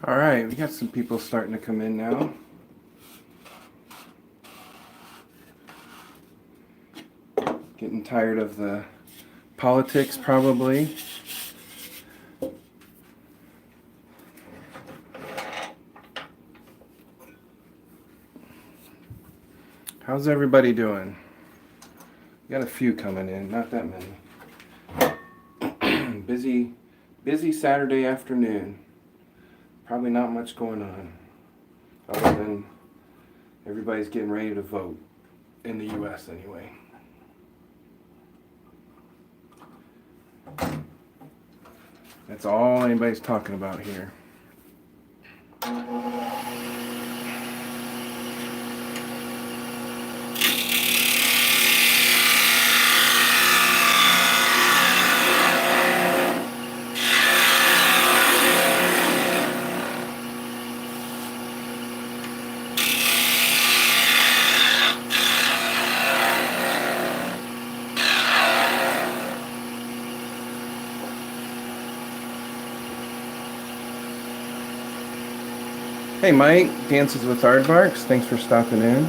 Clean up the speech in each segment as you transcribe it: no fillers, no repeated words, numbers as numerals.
All right, we got some people starting to come in now. Getting tired of the politics, probably. How's everybody doing? Got a few coming in, not that many. busy Saturday afternoon. Probably not much going on, other than everybody's getting ready to vote in the U.S. anyway. That's all anybody's talking about here. Hey Mike, Dances with Aardvarks, thanks for stopping in.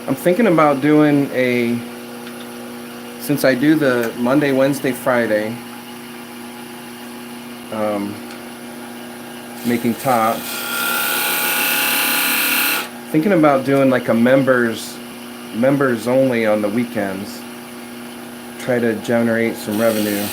I'm thinking about doing since I do the Monday, Wednesday, Friday, making tops, thinking about doing like a members only on the weekends, try to generate some revenue.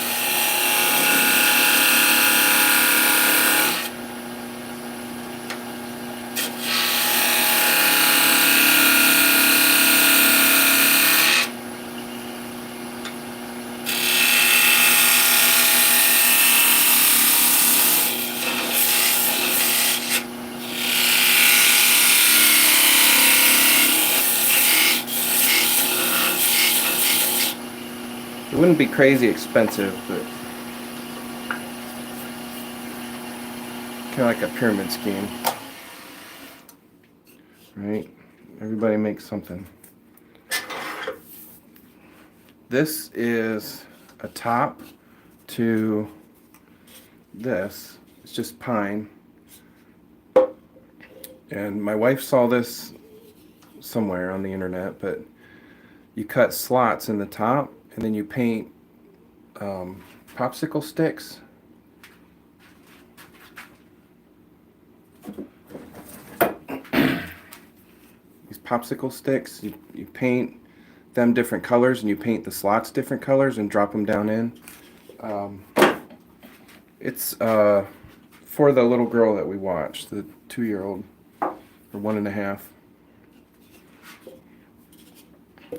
It wouldn't be crazy expensive, but kind of like a pyramid scheme, right? Everybody makes something. This is a top to this. It's just pine. And my wife saw this somewhere on the internet, but you cut slots in the top and then you paint popsicle sticks. These popsicle sticks, you paint them different colors and you paint the slots different colors and drop them down in. It's for the little girl that we watched, the 2-year-old, or 1.5.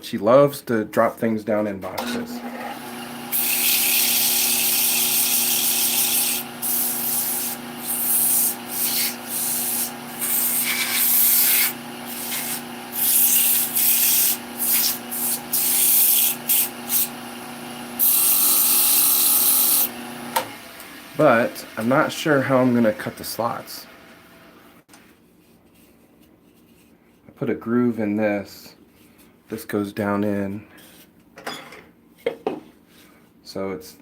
She loves to drop things down in boxes. But I'm not sure how I'm going to cut the slots. I put a groove in this. This goes down in. So it's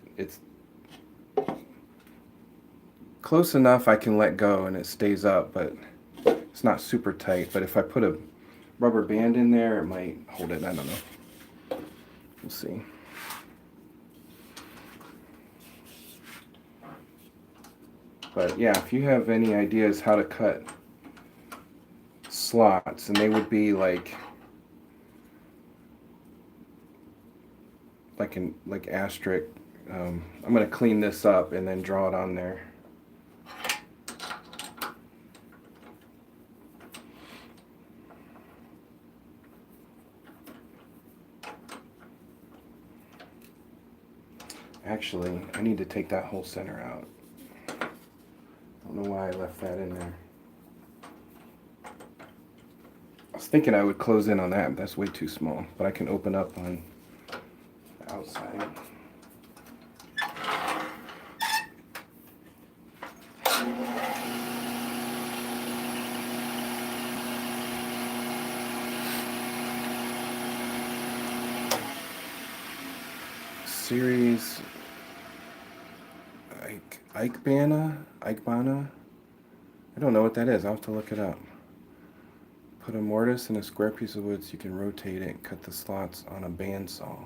close enough I can let go and it stays up, but it's not super tight. But if I put a rubber band in there, it might hold it. I don't know. We'll see. But yeah, if you have any ideas how to cut slots, and they would be like asterisk. I'm going to clean this up and then draw it on there. Actually, I need to take that whole center out. I don't know why I left that in there. I was thinking I would close in on that, but that's way too small. But I can open up on the outside. Series Ikebana. I don't know what that is. I'll have to look it up. Put a mortise in a square piece of wood so you can rotate it and cut the slots on a bandsaw.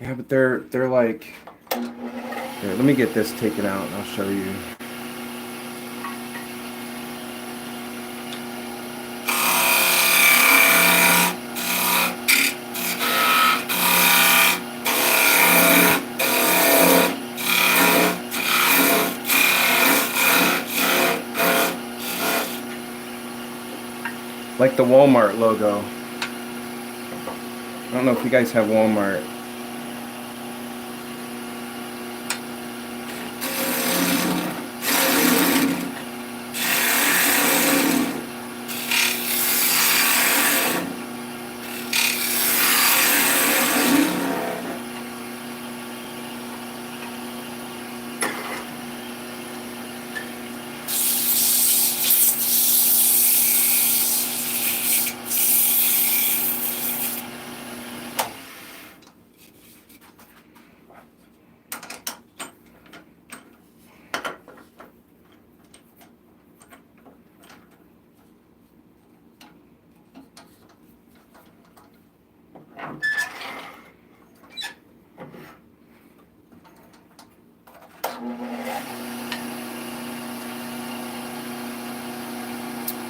Yeah, but they're like. Here, let me get this taken out and I'll show you. Like the Walmart logo. I don't know if you guys have Walmart.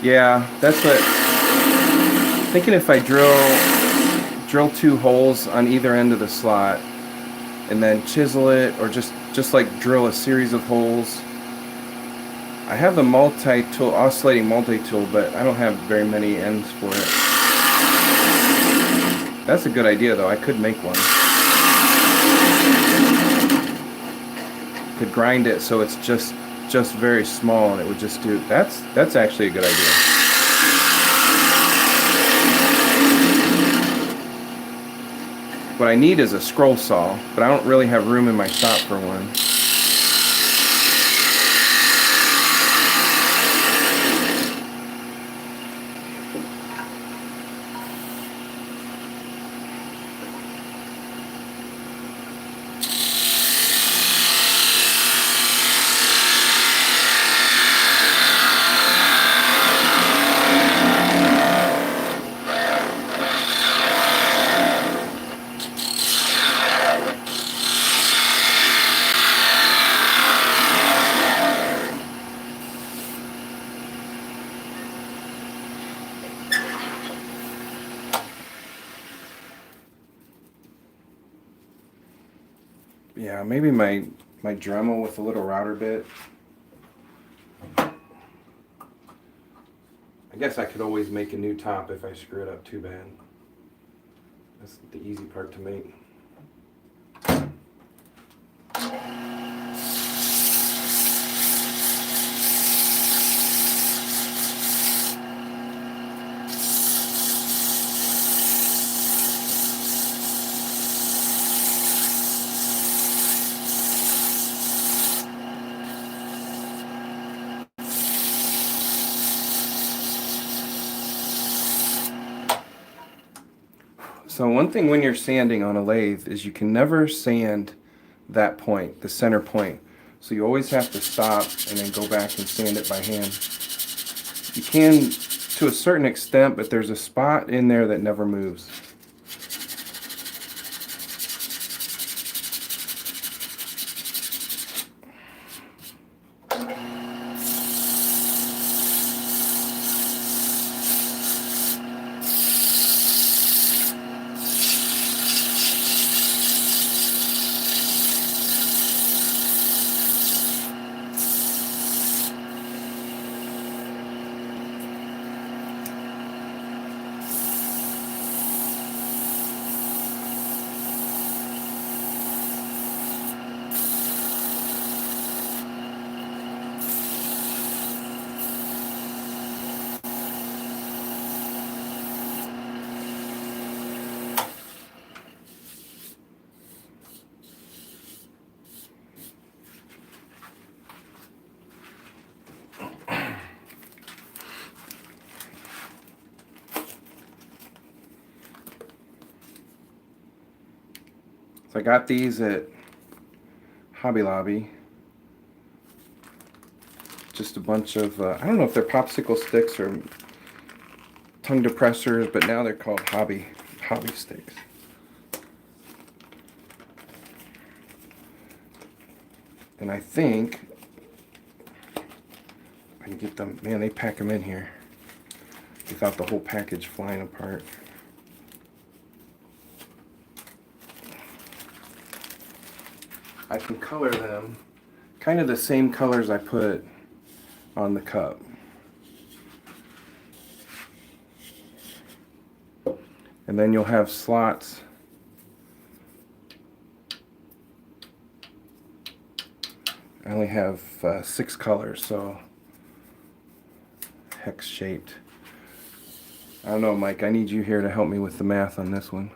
Yeah, that's what. Thinking if I drill 2 holes on either end of the slot, and then chisel it, or just like drill a series of holes. I have the multi-tool, oscillating multi-tool, but I don't have very many ends for it. That's a good idea, though. I could make one. Could grind it so it's just very small, and it would just do. That's actually a good idea. What I need is a scroll saw, but I don't really have room in my shop for one. Yeah, maybe my Dremel with a little router bit. I guess I could always make a new top if I screw it up too bad. That's the easy part to make. So one thing when you're sanding on a lathe is you can never sand that point, the center point. So you always have to stop and then go back and sand it by hand. You can to a certain extent, but there's a spot in there that never moves. So I got these at Hobby Lobby. just a bunch of, I don't know if they're popsicle sticks or tongue depressors, but now they're called hobby sticks. And I think I can get them, man, they pack them in here without the whole package flying apart. I can color them kind of the same colors I put on the cup. And then you'll have slots. I only have 6 colors, so hex shaped. I don't know, Mike, I need you here to help me with the math on this one.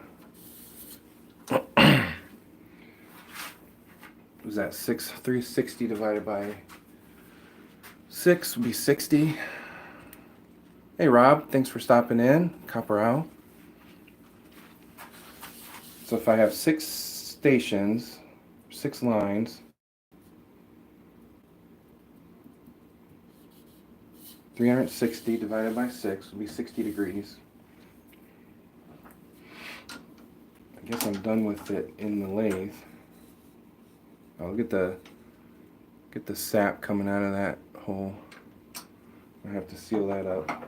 Was that 360 divided by 6 would be 60. Hey Rob, thanks for stopping in. Caporal. So if I have 6 stations, 6 lines, 360 divided by 6 would be 60 degrees. I guess I'm done with it in the lathe. I'll get the sap coming out of that hole. I have to seal that up.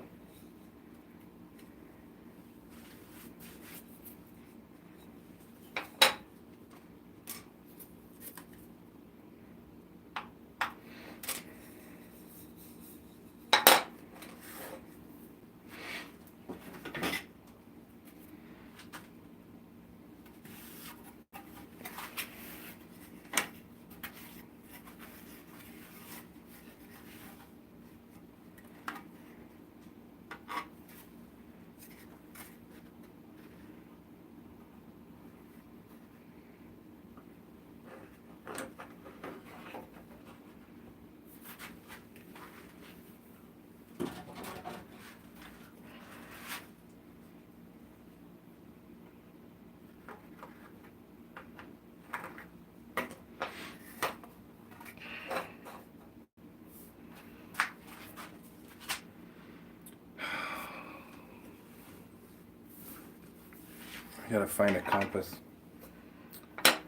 I gotta find a compass.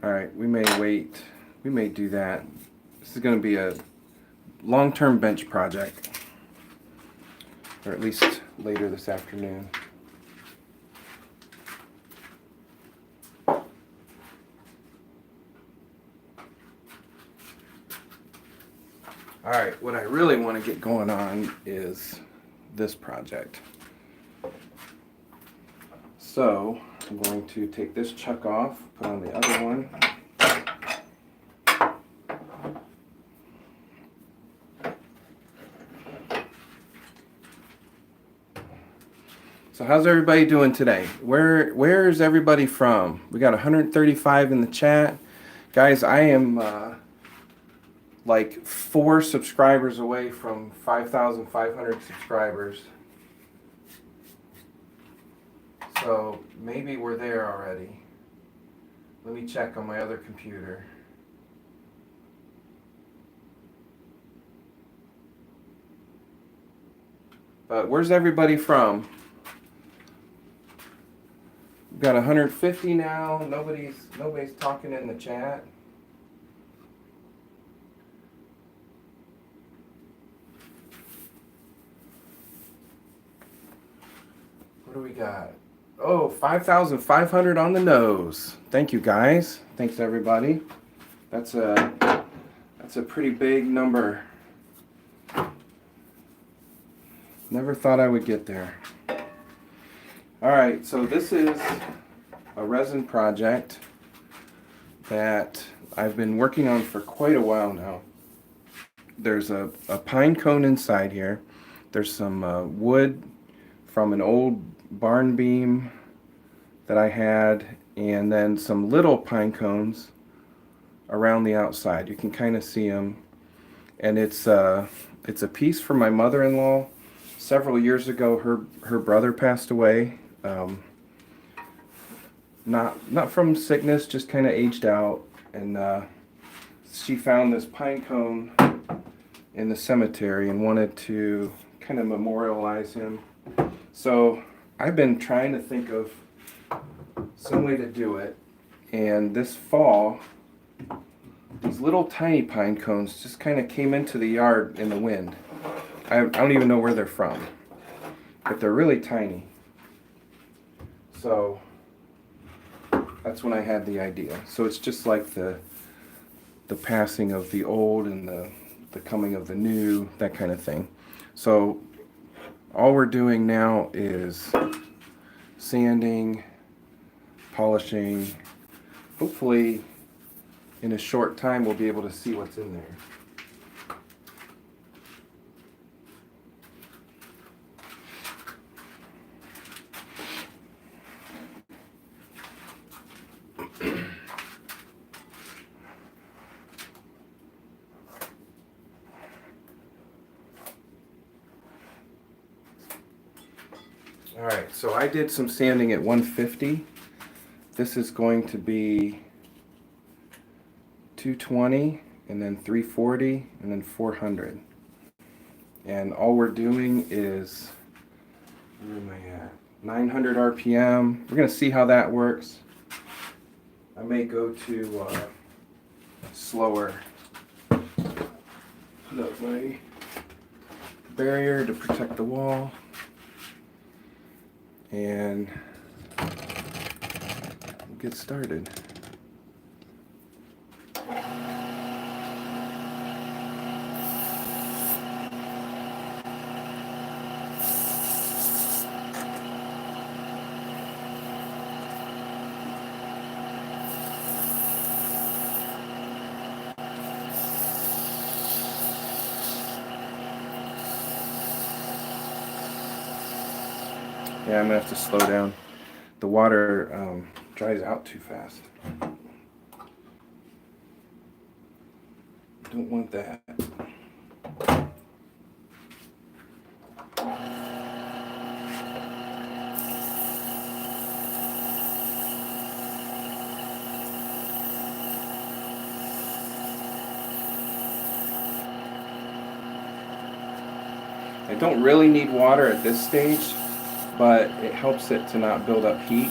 Alright, we may wait. We may do that. This is gonna be a long-term bench project. Or at least later this afternoon. Alright, what I really want to get going on is this project. So, I'm going to take this chuck off, put on the other one. So how's everybody doing today? Where is everybody from? We got 135 in the chat. Guys, I am like 4 subscribers away from 5,500 subscribers. So maybe we're there already. Let me check on my other computer. But where's everybody from? We've got 150 now. Nobody's talking in the chat. What do we got? Oh, 5,500 on the nose. Thank you, guys. Thanks, everybody. That's a pretty big number. Never thought I would get there. All right, so this is a resin project that I've been working on for quite a while now. There's a pine cone inside here. There's some wood from an old barn beam that I had, and then some little pine cones around the outside. You can kind of see them, and it's a piece for my mother-in-law. Several years ago, her brother passed away. Not from sickness, just kind of aged out, and she found this pine cone in the cemetery and wanted to kind of memorialize him. So I've been trying to think of some way to do it. And this fall, these little tiny pine cones just kind of came into the yard in the wind. I don't even know where they're from, but they're really tiny. So that's when I had the idea. So it's just like the passing of the old and the coming of the new, that kind of thing. So all we're doing now is sanding, polishing. Hopefully in a short time we'll be able to see what's in there. Alright, so I did some sanding at 150. This is going to be 220, and then 340, and then 400. And all we're doing is, where am I at? 900 RPM. We're going to see how that works. I may go to slower. Put up my barrier to protect the wall. And we'll get started. Yeah, I'm gonna have to slow down. The water dries out too fast. Don't want that. I don't really need water at this stage, but it helps it to not build up heat.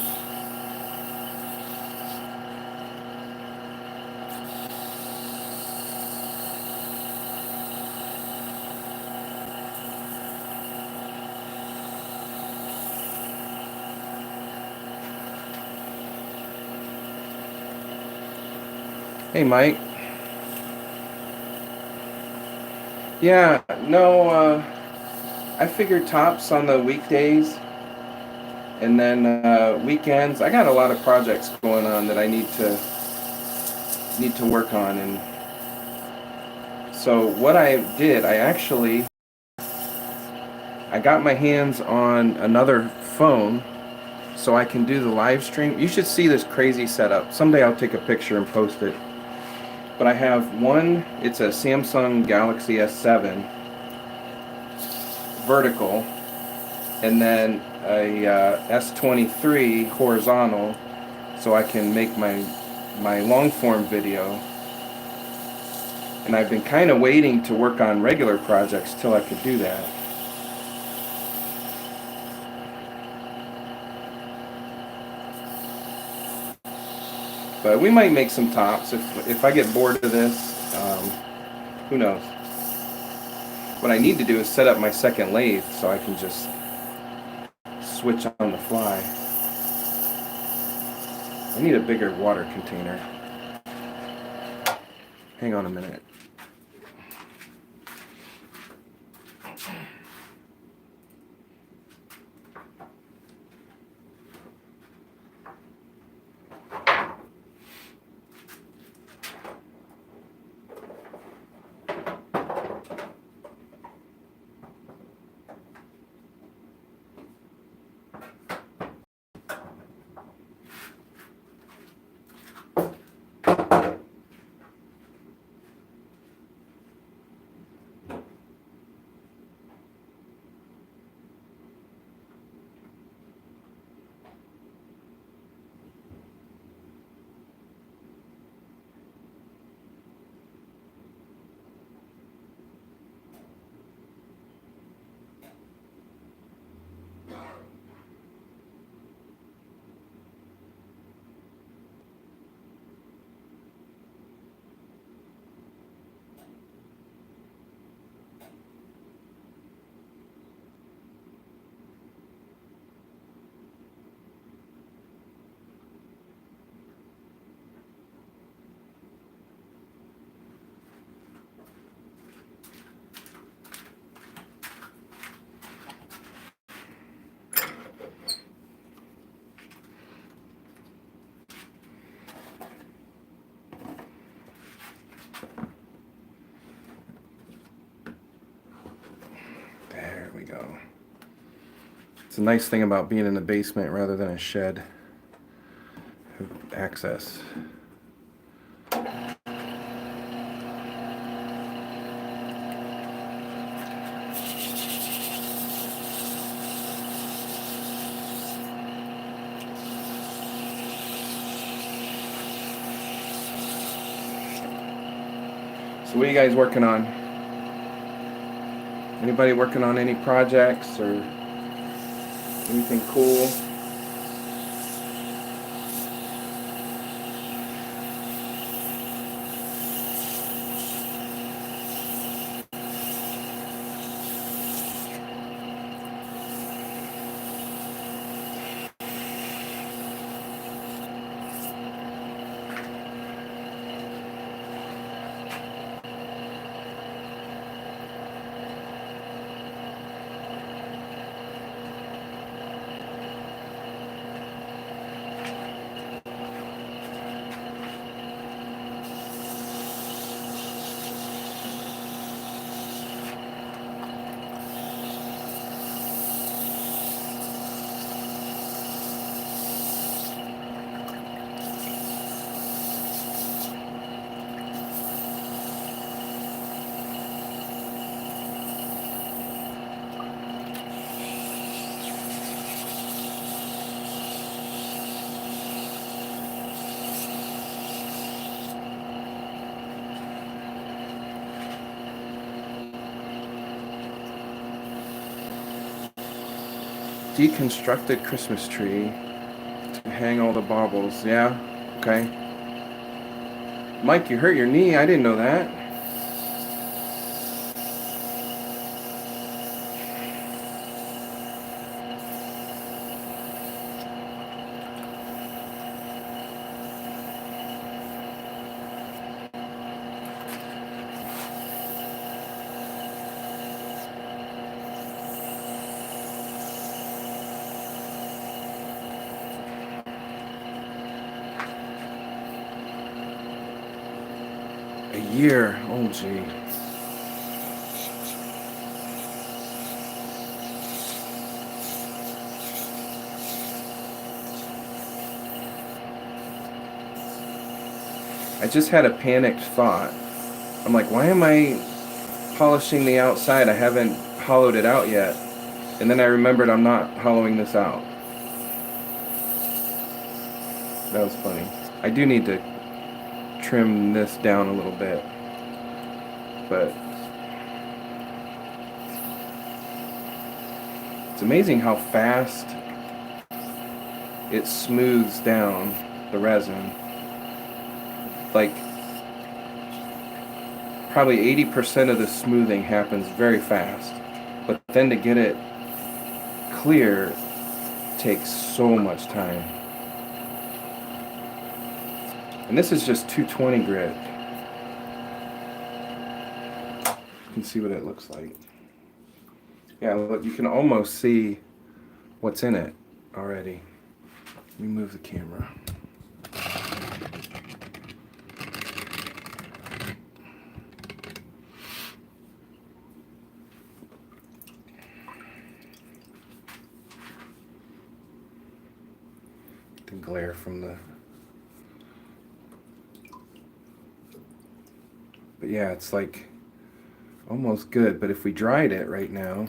Hey, Mike. Yeah, no, I figured tops on the weekdays, and then weekends. I got a lot of projects going on that I need to work on, and so what I did, I got my hands on another phone so I can do the live stream. You should see this crazy setup. Someday I'll take a picture and post it. But I have one, it's a Samsung Galaxy S7 vertical, and then a S23 horizontal, so I can make my long form video. And I've been kind of waiting to work on regular projects till I could do that. But we might make some tops if I get bored of this. Who knows? What I need to do is set up my second lathe so I can just switch on the fly. I need a bigger water container. Hang on a minute. go. It's a nice thing about being in the basement rather than a shed. Access. So what are you guys working on? Anybody working on any projects or anything cool? Deconstructed Christmas tree to hang all the baubles. Yeah, okay. Mike, you hurt your knee. I didn't know that. A year. Oh, gee. I just had a panicked thought. I'm like, why am I polishing the outside? I haven't hollowed it out yet. And then I remembered I'm not hollowing this out. That was funny. I do need to trim this down a little bit. But it's amazing how fast it smooths down the resin. Like, probably 80% of the smoothing happens very fast, but then to get it clear takes so much time. And this is just 220 grit. You can see what it looks like. Yeah, look, you can almost see what's in it already. Let me move the camera. The glare from the... But yeah, it's like almost good, but if we dried it right now,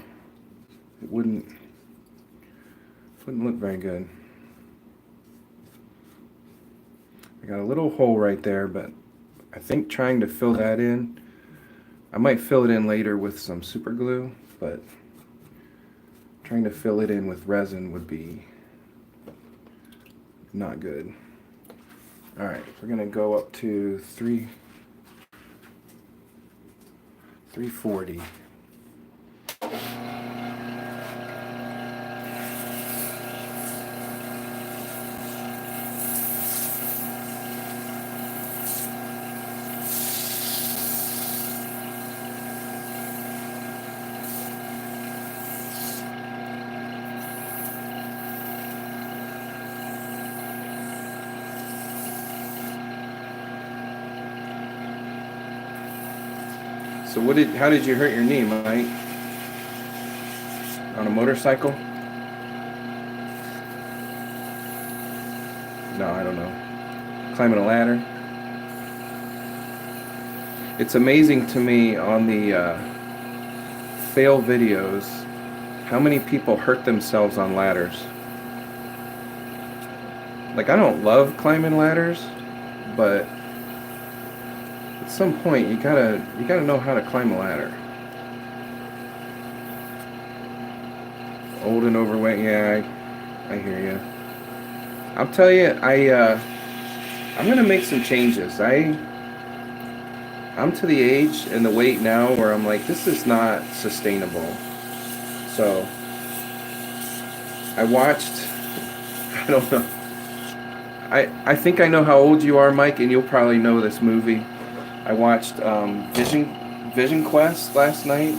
it wouldn't look very good. I got a little hole right there, but I think trying to fill that in, I might fill it in later with some super glue, but trying to fill it in with resin would be not good. All right, we're gonna go up to 340. So how did you hurt your knee, Mike? on a motorcycle? No, I don't know. Climbing a ladder? It's amazing to me on the fail videos how many people hurt themselves on ladders. Like, I don't love climbing ladders, but at some point you gotta know how to climb a ladder. Old and overweight, yeah, I hear you. I'll tell you, I'm gonna make some changes. I'm to the age and the weight now where I'm like, this is not sustainable. So I watched, I don't know. I think I know how old you are, Mike, and you'll probably know this movie. I watched Vision Quest last night,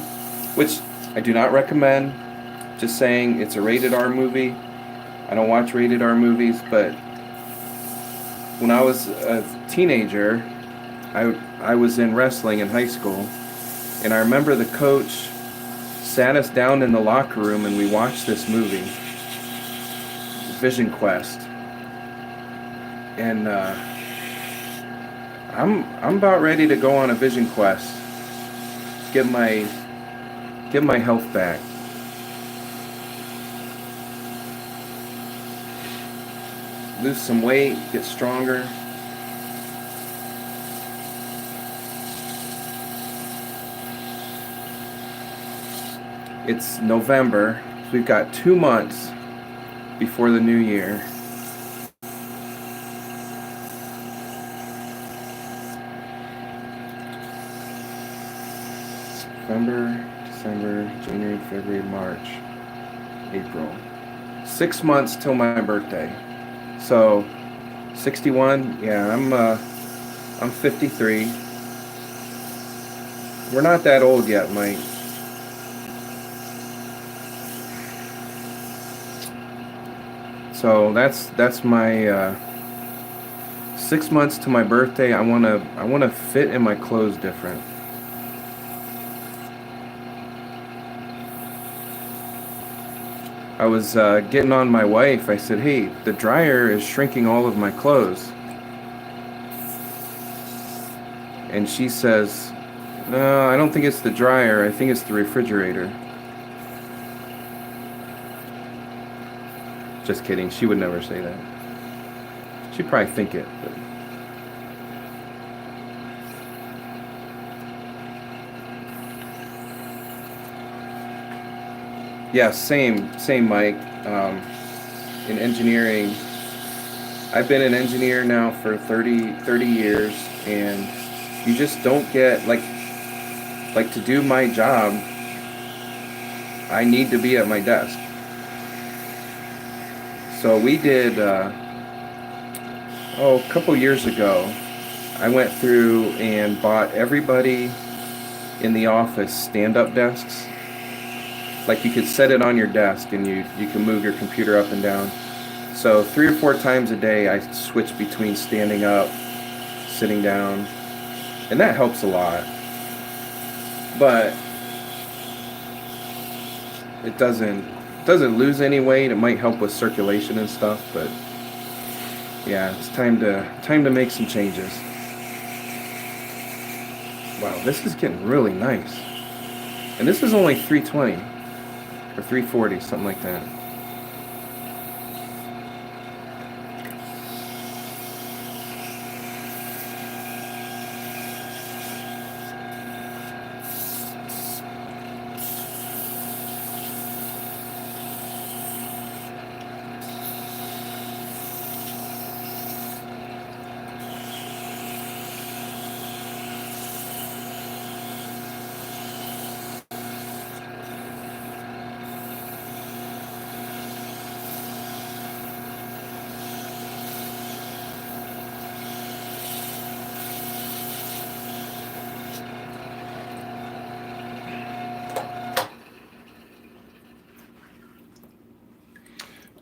which I do not recommend. Just saying, it's a rated R movie. I don't watch rated R movies, but when I was a teenager, I was in wrestling in high school, and I remember the coach sat us down in the locker room and we watched this movie, Vision Quest. And I'm about ready to go on a vision quest. Get my health back. Lose some weight, get stronger. It's November, so we've got 2 months before the new year. November, December, January, February, March, April. 6 months till my birthday. So 61, yeah, I'm 53. We're not that old yet, Mike. So that's my 6 months to my birthday. I wanna fit in my clothes different. I was getting on my wife. I said, hey, the dryer is shrinking all of my clothes. And she says, no, I don't think it's the dryer. I think it's the refrigerator. Just kidding. She would never say that. She'd probably think it. But yeah, same, Mike. In engineering, I've been an engineer now for 30 years, and you just don't get, like to do my job, I need to be at my desk. So we did, a couple years ago, I went through and bought everybody in the office stand-up desks. Like, you could set it on your desk and you can move your computer up and down. So 3 or 4 times a day I switch between standing up, sitting down, and that helps a lot. But it doesn't lose any weight. It might help with circulation and stuff, but yeah, it's time to make some changes. Wow, this is getting really nice. And this is only 320 or 340, something like that.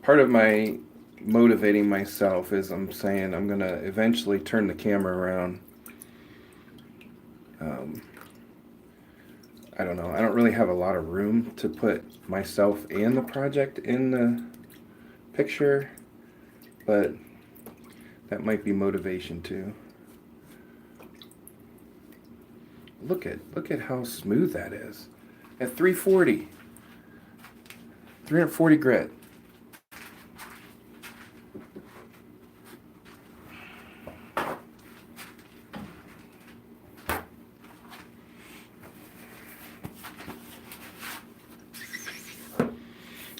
Part of my motivating myself is I'm saying I'm gonna eventually turn the camera around. I don't know. I don't really have a lot of room to put myself and the project in the picture, but that might be motivation too. Look at how smooth that is. At 340 grit.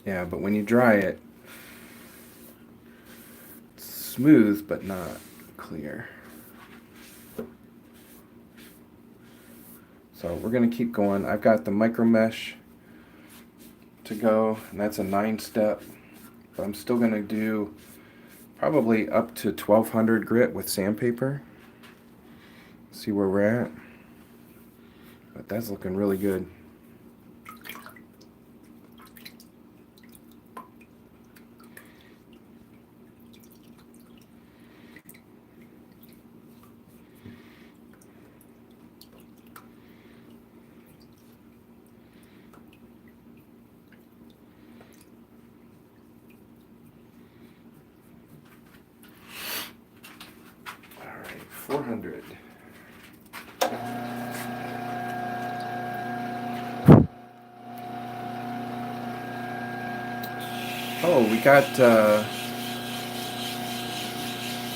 Yeah, but when you dry it, it's smooth but not clear. So we're going to keep going. I've got the micromesh to go, and that's a 9-step. But I'm still going to do probably up to 1200 grit with sandpaper. See where we're at. But that's looking really good. All right, 400. Oh, we got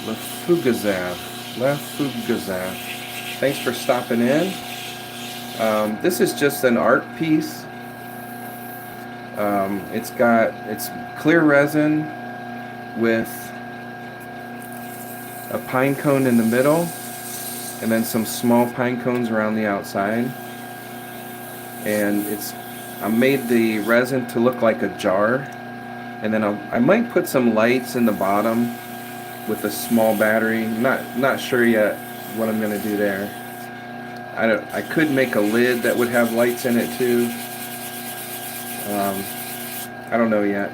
Lefugazaf. Thanks for stopping in. This is just an art piece. It's clear resin with a pine cone in the middle, and then some small pine cones around the outside. And I made the resin to look like a jar, and then I might put some lights in the bottom with a small battery. Not sure yet what I'm gonna do there. I could make a lid that would have lights in it too. I don't know yet.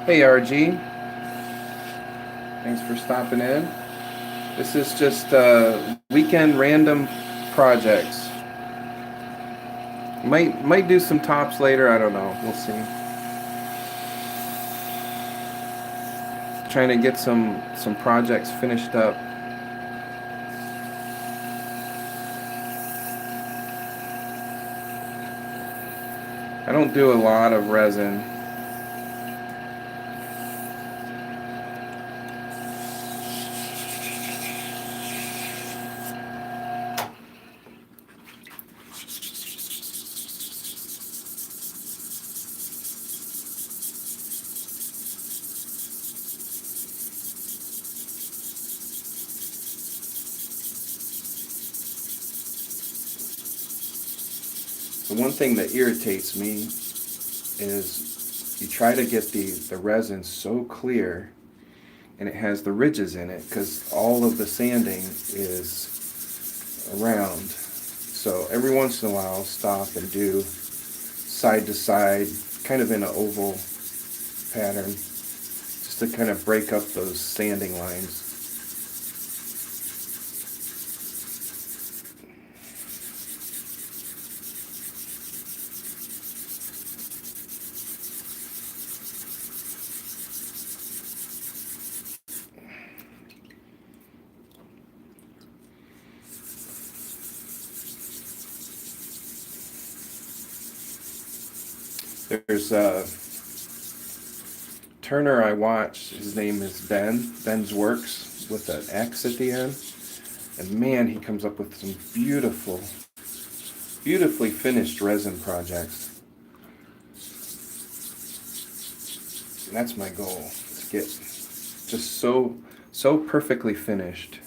Hey RG, thanks for stopping in. This is just weekend random projects. Might do some tops later, I don't know, we'll see. Trying to get some projects finished up. I don't do a lot of resin. The one thing that irritates me is you try to get the resin so clear and it has the ridges in it because all of the sanding is around. So every once in a while I'll stop and do side to side, kind of in an oval pattern, just just to kind of break up those sanding lines. There's a turner I watch, his name is Ben's Works, with an X at the end. And man, he comes up with some beautifully finished resin projects. And that's my goal, to get just so perfectly finished.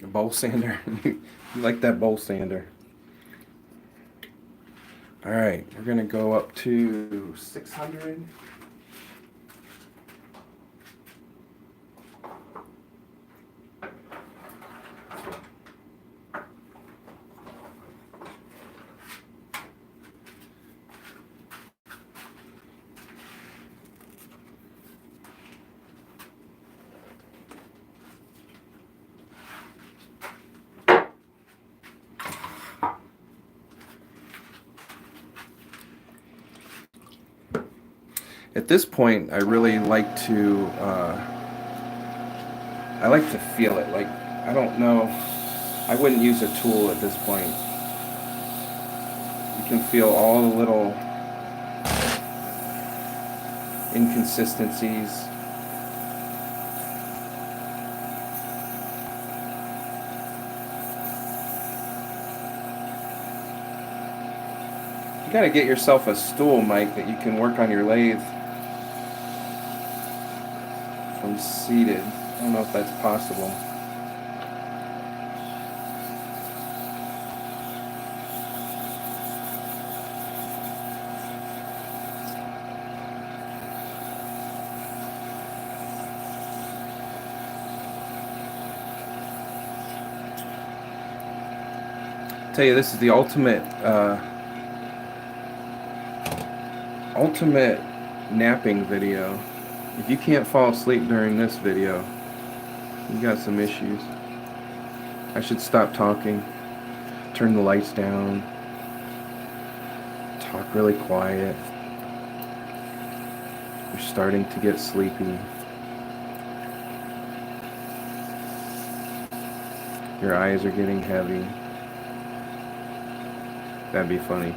A bowl sander. You like that bowl sander. Alright, we're going to go up to 600. At this point, I really like to, feel it. Like, I don't know, I wouldn't use a tool at this point. You can feel all the little inconsistencies. You gotta get yourself a stool, Mike, that you can work on your lathe from seated. I don't know if that's possible. I tell you, this is the ultimate napping video. If you can't fall asleep during this video, you got some issues. I should stop talking, turn the lights down, talk really quiet. You're starting to get sleepy. Your eyes are getting heavy. That'd be funny.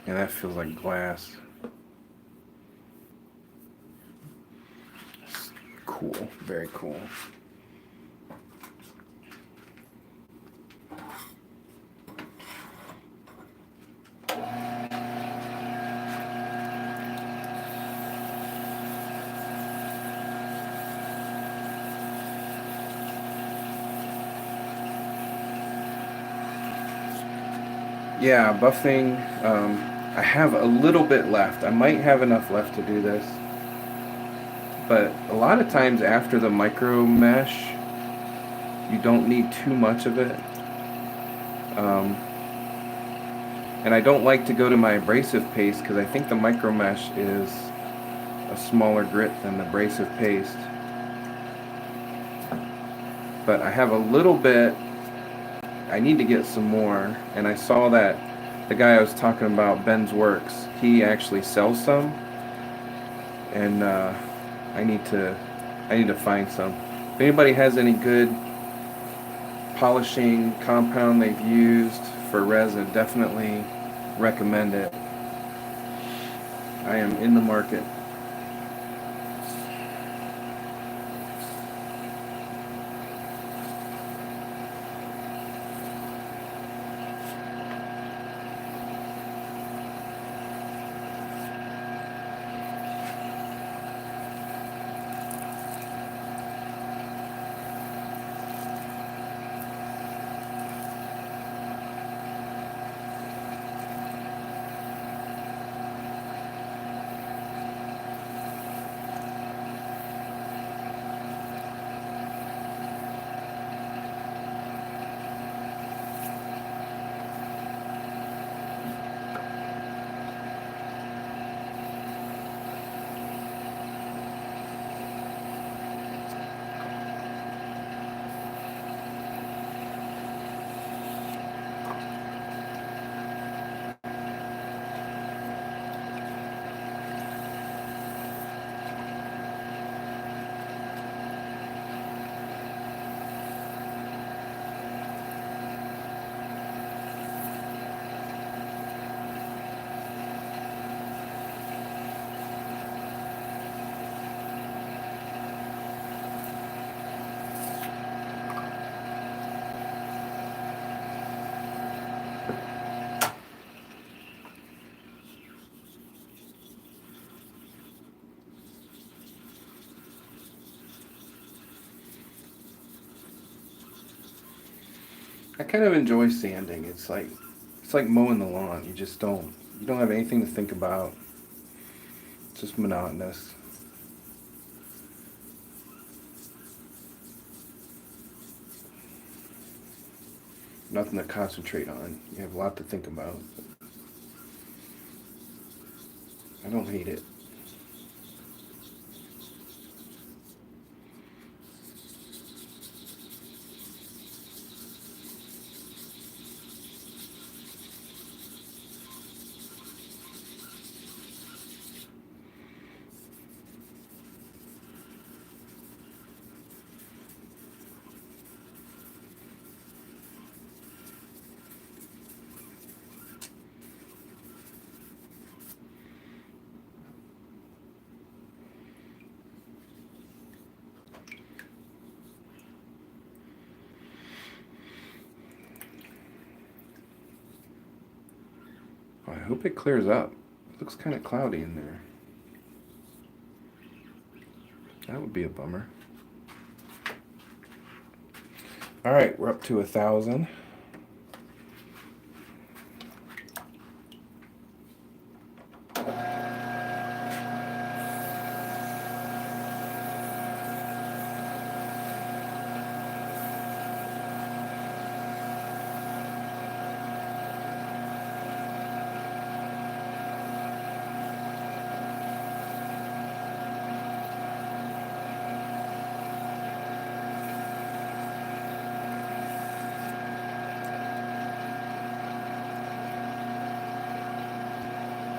And that feels like glass. Cool, very cool. Yeah, buffing. I have a little bit left. I might have enough left to do this. But a lot of times after the micro mesh, you don't need too much of it. And I don't like to go to my abrasive paste because I think the micro mesh is a smaller grit than the abrasive paste. But I have a little bit. I need to get some more. And I saw that the guy I was talking about, Ben's Works, he actually sells some. And I need to find some. If anybody has any good polishing compound they've used for resin, definitely recommend it. I am in the market. I kind of enjoy sanding. It's like mowing the lawn. You don't have anything to think about. It's just monotonous. Nothing to concentrate on. You have a lot to think about. I don't hate it. I hope it clears up. It looks kind of cloudy in there. That would be a bummer. All right, we're up to 1,000.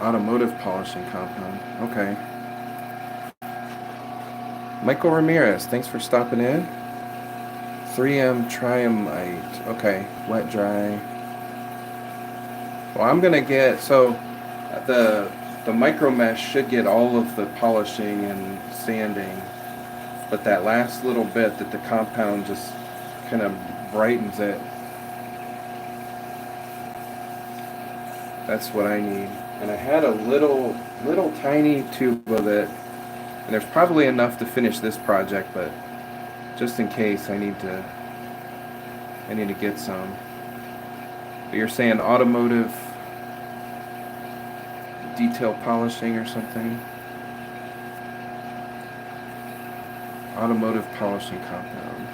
Automotive polishing compound. Okay. Michael Ramirez, thanks for stopping in. 3M Triamite. Okay. Wet dry. Well, I'm gonna get, so The micromesh should get all of the polishing and sanding, but that last little bit that the compound just kind of brightens it. That's what I need. And I had a little tiny tube of it, and there's probably enough to finish this project, but just in case I need to get some. But you're saying automotive detail polishing or something? Automotive polishing compound.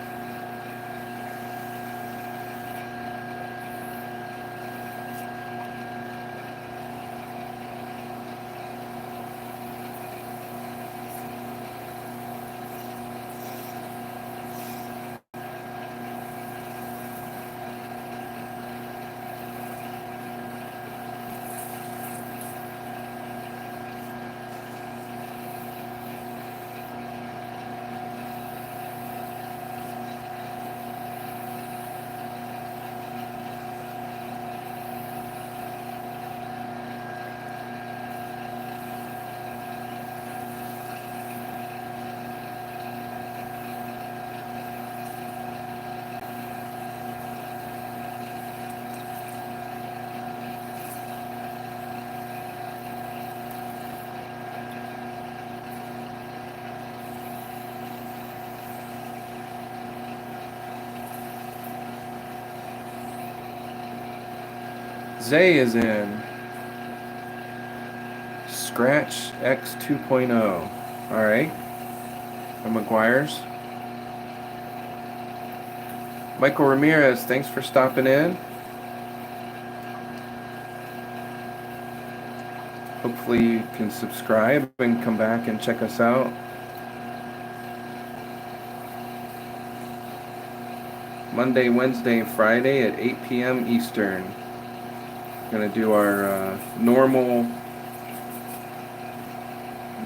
Zay is in. Scratch X 2.0. Alright. And McGuire's. Michael Ramirez, thanks for stopping in. Hopefully you can subscribe and come back and check us out. Monday, Wednesday, and Friday at 8 p.m. Eastern. Gonna do our normal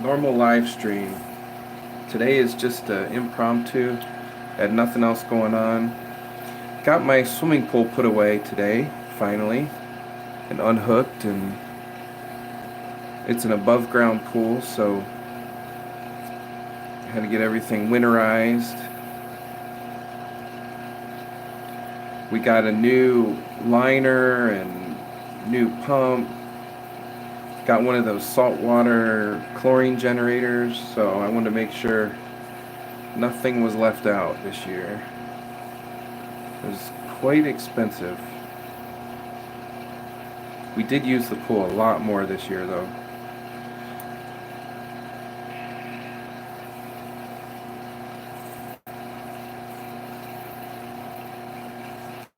live stream. Today is just impromptu. Had nothing else going on. Got my swimming pool put away today, finally, and unhooked, and it's an above ground pool, so I had to get everything winterized. We got a new liner and new pump. Got one of those saltwater chlorine generators, so I wanted to make sure nothing was left out this year. It was quite expensive. We did use the pool a lot more this year though.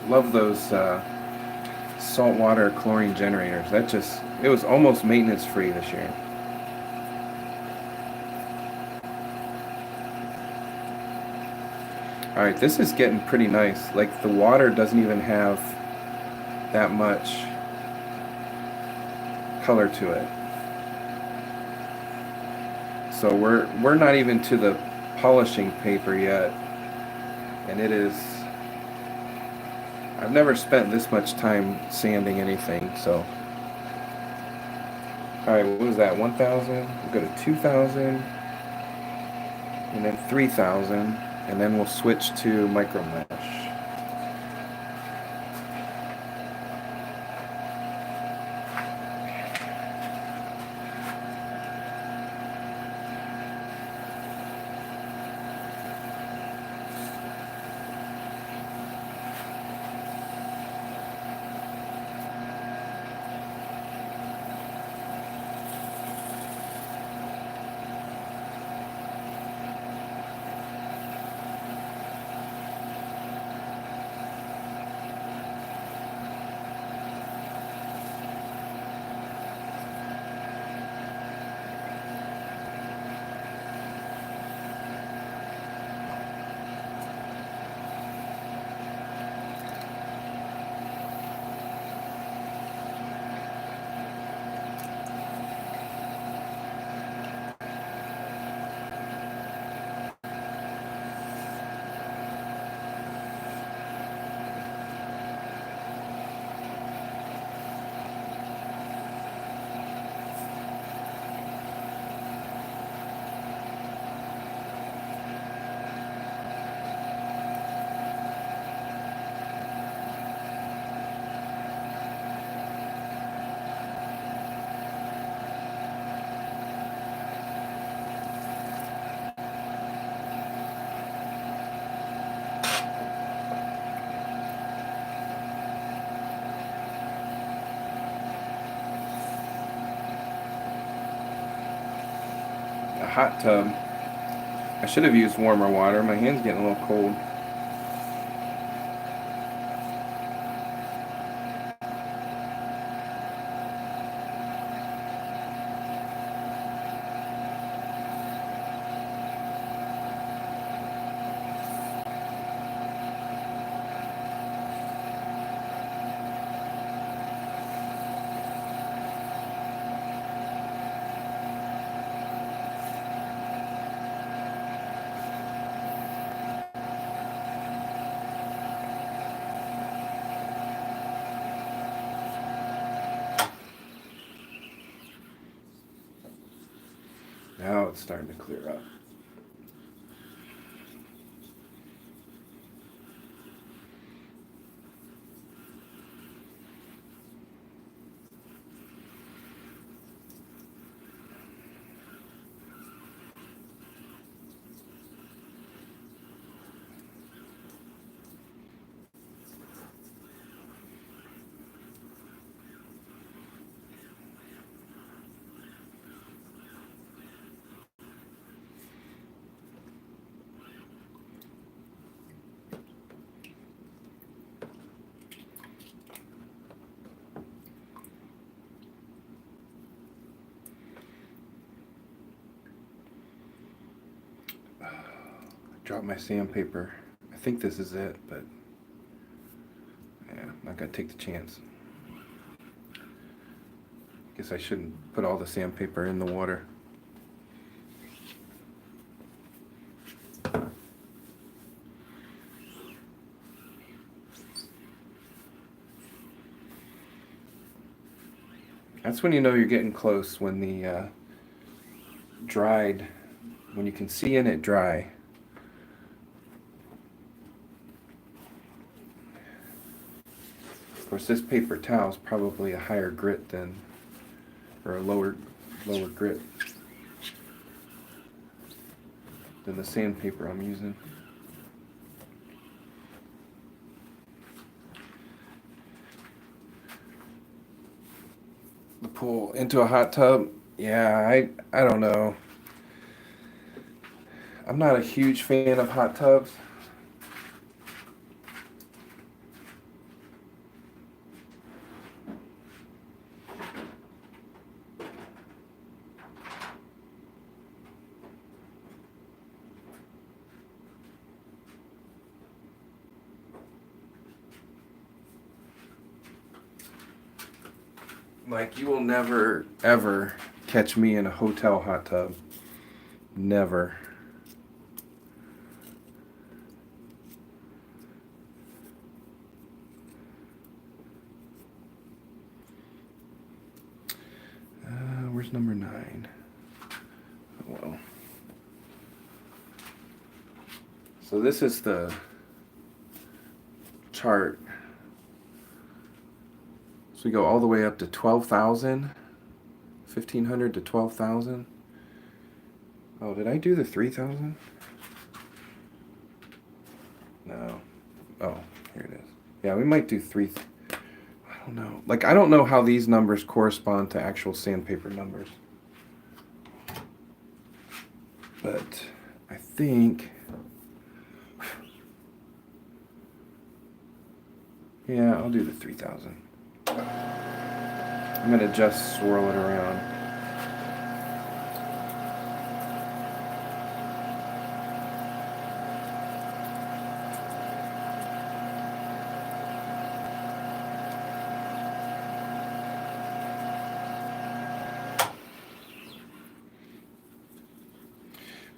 Love those saltwater chlorine generators. It was almost maintenance free this year. Alright, this is getting pretty nice. Like, the water doesn't even have that much color to it. So we're not even to the polishing paper yet, and it is. I've never spent this much time sanding anything, so. Alright, what was that? 1,000? We'll go to 2,000, and then 3,000, and then we'll switch to micromesh. hot tub. I should have used warmer water. My hand's getting a little cold. Now it's starting to clear up. Drop my sandpaper. I think this is it, but yeah, I'm not gonna take the chance. Guess I shouldn't put all the sandpaper in the water. That's when you know you're getting close, when the dried, when you can see in it dry. Of course, this paper towel is probably a higher grit than, or a lower grit than the sandpaper I'm using. The pool into a hot tub, yeah, I don't know. I'm not a huge fan of hot tubs. Like, you will never, ever catch me in a hotel hot tub. Never. Where's number 9? Oh, well. So this is the chart. So we go all the way up to 12,000, 1,500 to 12,000. Oh, did I do the 3,000? No. Oh, here it is. Yeah, we might do 3. I don't know. Like, I don't know how these numbers correspond to actual sandpaper numbers. But I think, yeah, I'll do the 3,000. I'm going to just swirl it around.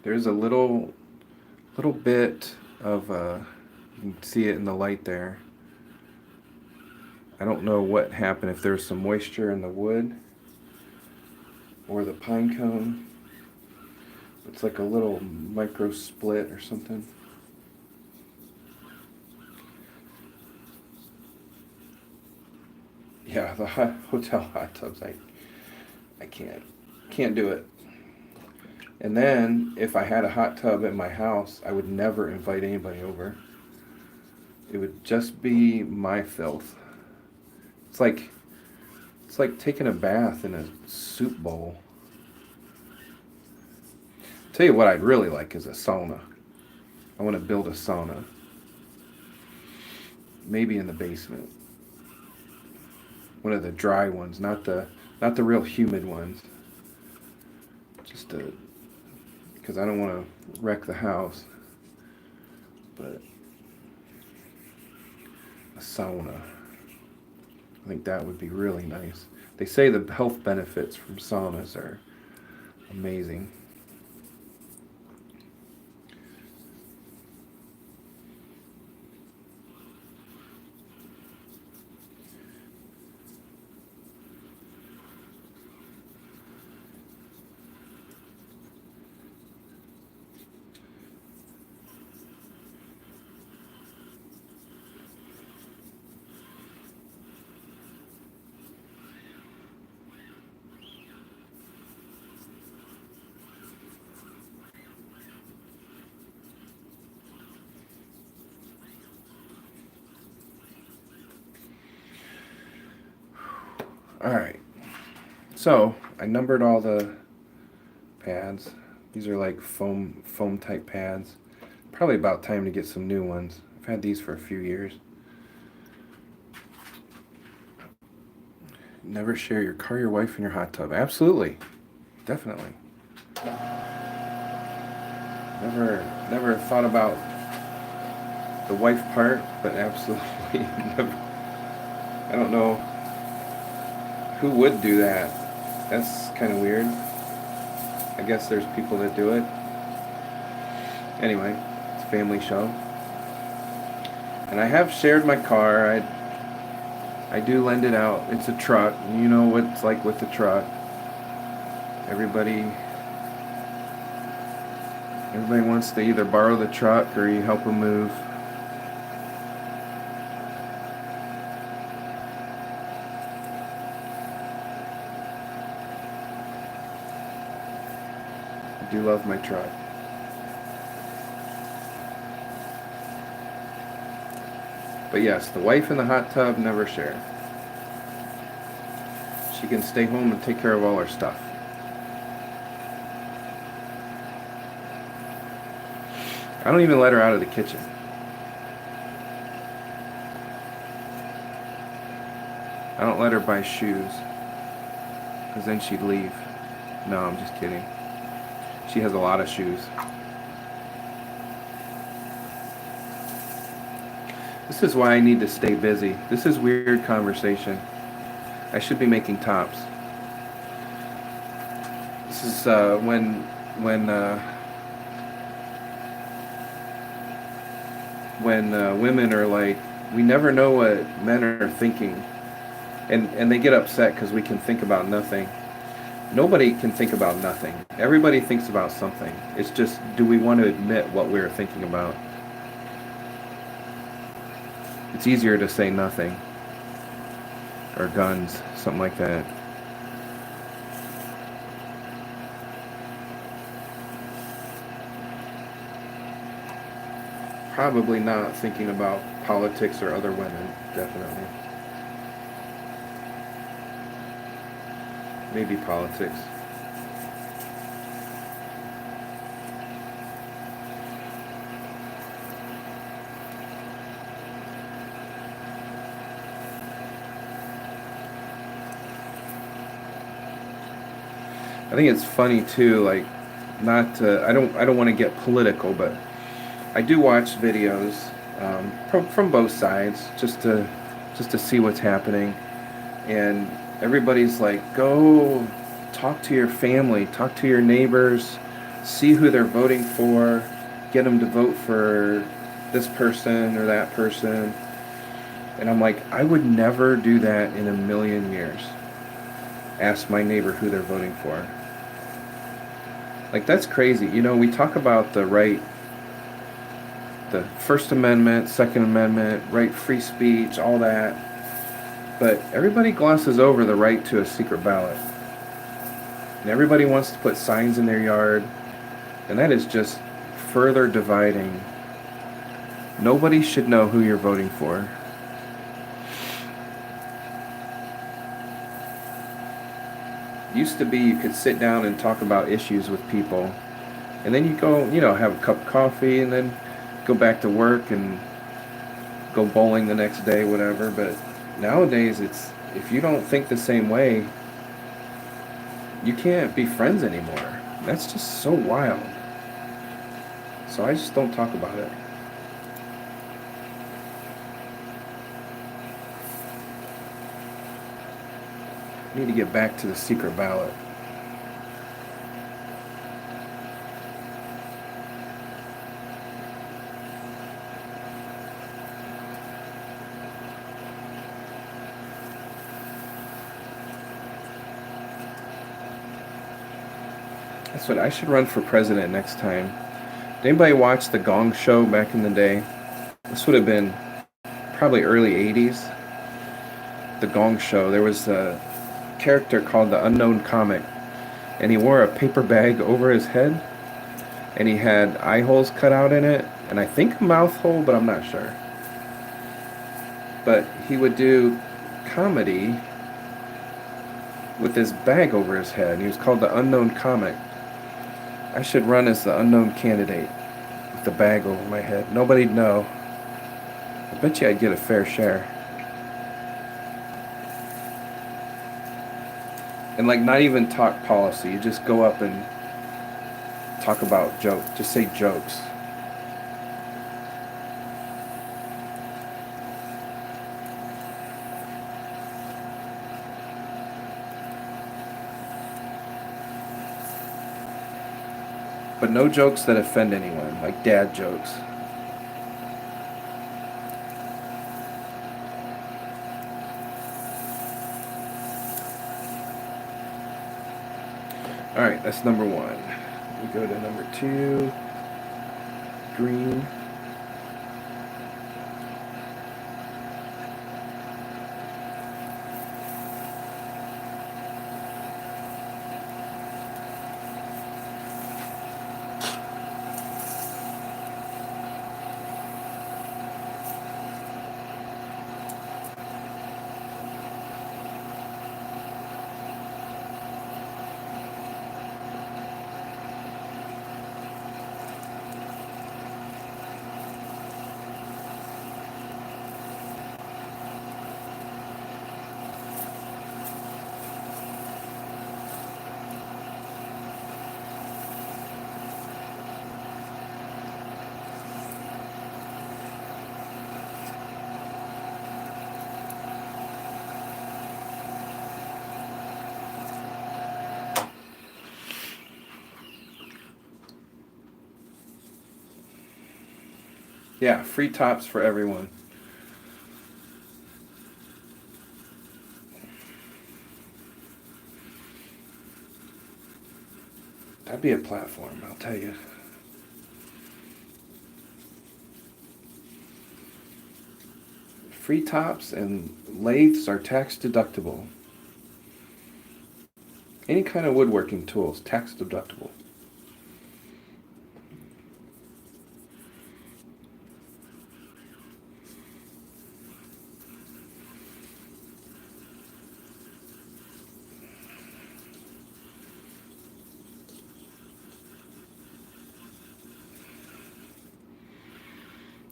There's a little bit of, you can see it in the light there. I don't know what happened, if there's some moisture in the wood or the pine cone. It's like a little micro split or something. Yeah, the hotel hot tubs, I can't do it. And then if I had a hot tub at my house, I would never invite anybody over. It would just be my filth. It's like taking a bath in a soup bowl. Tell you what I'd really like is a sauna. I want to build a sauna. Maybe in the basement. One of the dry ones, not the real humid ones. Just because I don't want to wreck the house. But a sauna. I think that would be really nice. They say the health benefits from saunas are amazing. Alright, so I numbered all the pads. These are like foam type pads. Probably about time to get some new ones. I've had these for a few years. Never share your car, your wife, and your hot tub. Absolutely. Definitely. Never thought about the wife part, but absolutely never. I don't know who would do that. That's kind of weird. I guess there's people that do it. Anyway, it's a family show. And I have shared my car. I do lend it out. It's a truck. You know what it's like with the truck. Everybody wants to either borrow the truck or you help them move. I do love my truck. But yes, the wife in the hot tub never share. She can stay home and take care of all her stuff. I don't even let her out of the kitchen. I don't let her buy shoes, because then she'd leave. No, I'm just kidding. She has a lot of shoes. This is why I need to stay busy. This is weird conversation. I should be making tops. This is when women are like, we never know what men are thinking, and they get upset because we can think about nothing. Nobody can think about nothing. Everybody thinks about something. It's just, do we want to admit what we're thinking about? It's easier to say nothing. Or guns, something like that. Probably not thinking about politics or other women, definitely. Maybe politics. I think it's funny too, like, not to, I don't want to get political, but I do watch videos from both sides just to see what's happening, and everybody's like, go talk to your family, talk to your neighbors, see who they're voting for, get them to vote for this person or that person. And I'm like, I would never do that in a million years. Ask my neighbor who they're voting for. Like, that's crazy. You know, we talk about the right, the First Amendment, Second Amendment, right, free speech, all that. But everybody glosses over the right to a secret ballot. And everybody wants to put signs in their yard. And that is just further dividing. Nobody should know who you're voting for. Used to be you could sit down and talk about issues with people And then you go, you know, have a cup of coffee and then go back to work and go bowling the next day, whatever. But nowadays, it's if you don't think the same way, you can't be friends anymore. That's just so wild. So I just don't talk about it. I need to get back to the secret ballot. That's what I should run for president next time. Did anybody watch the Gong Show back in the day? This would have been probably early 80s. The Gong Show. There was a character called the Unknown Comic, and he wore a paper bag over his head, and he had eye holes cut out in it, and I think a mouth hole, but I'm not sure. But he would do comedy with this bag over his head, and he was called the Unknown Comic. I should run as the unknown candidate with the bag over my head. Nobody'd know. I bet you I'd get a fair share. And like not even talk policy, you just go up and talk about jokes. Just say jokes. But no jokes that offend anyone, like dad jokes. Alright, that's number one. We go to number two. Green. Yeah, free tops for everyone. That'd be a platform, I'll tell you. Free tops and lathes are tax deductible. Any kind of woodworking tools, tax deductible.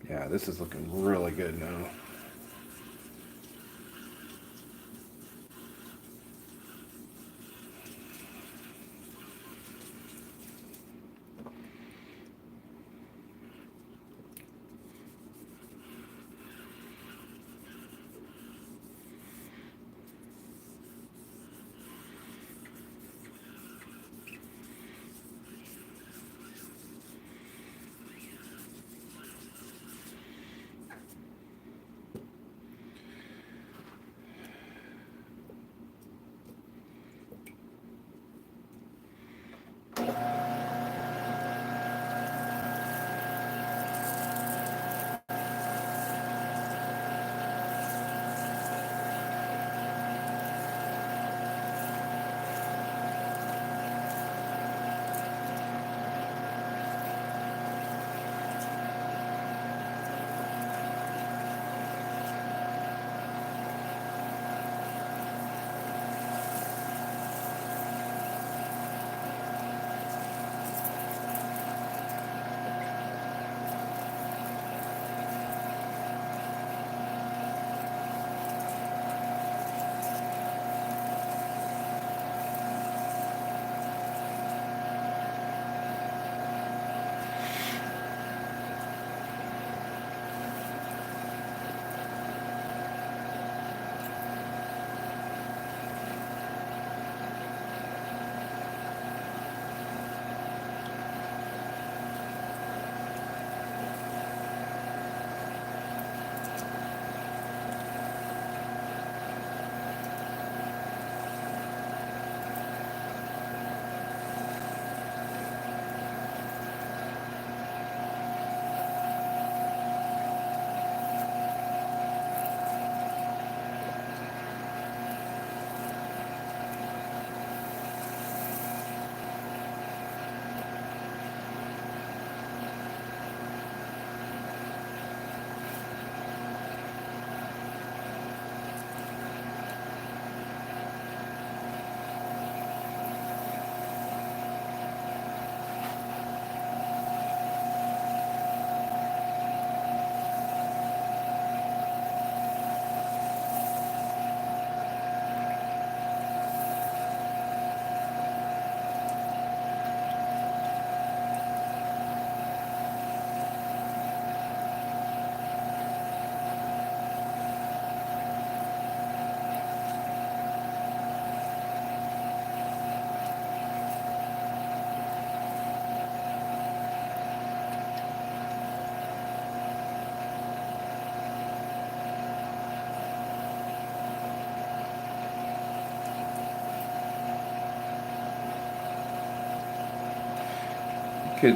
Yeah, this is looking really good now. Can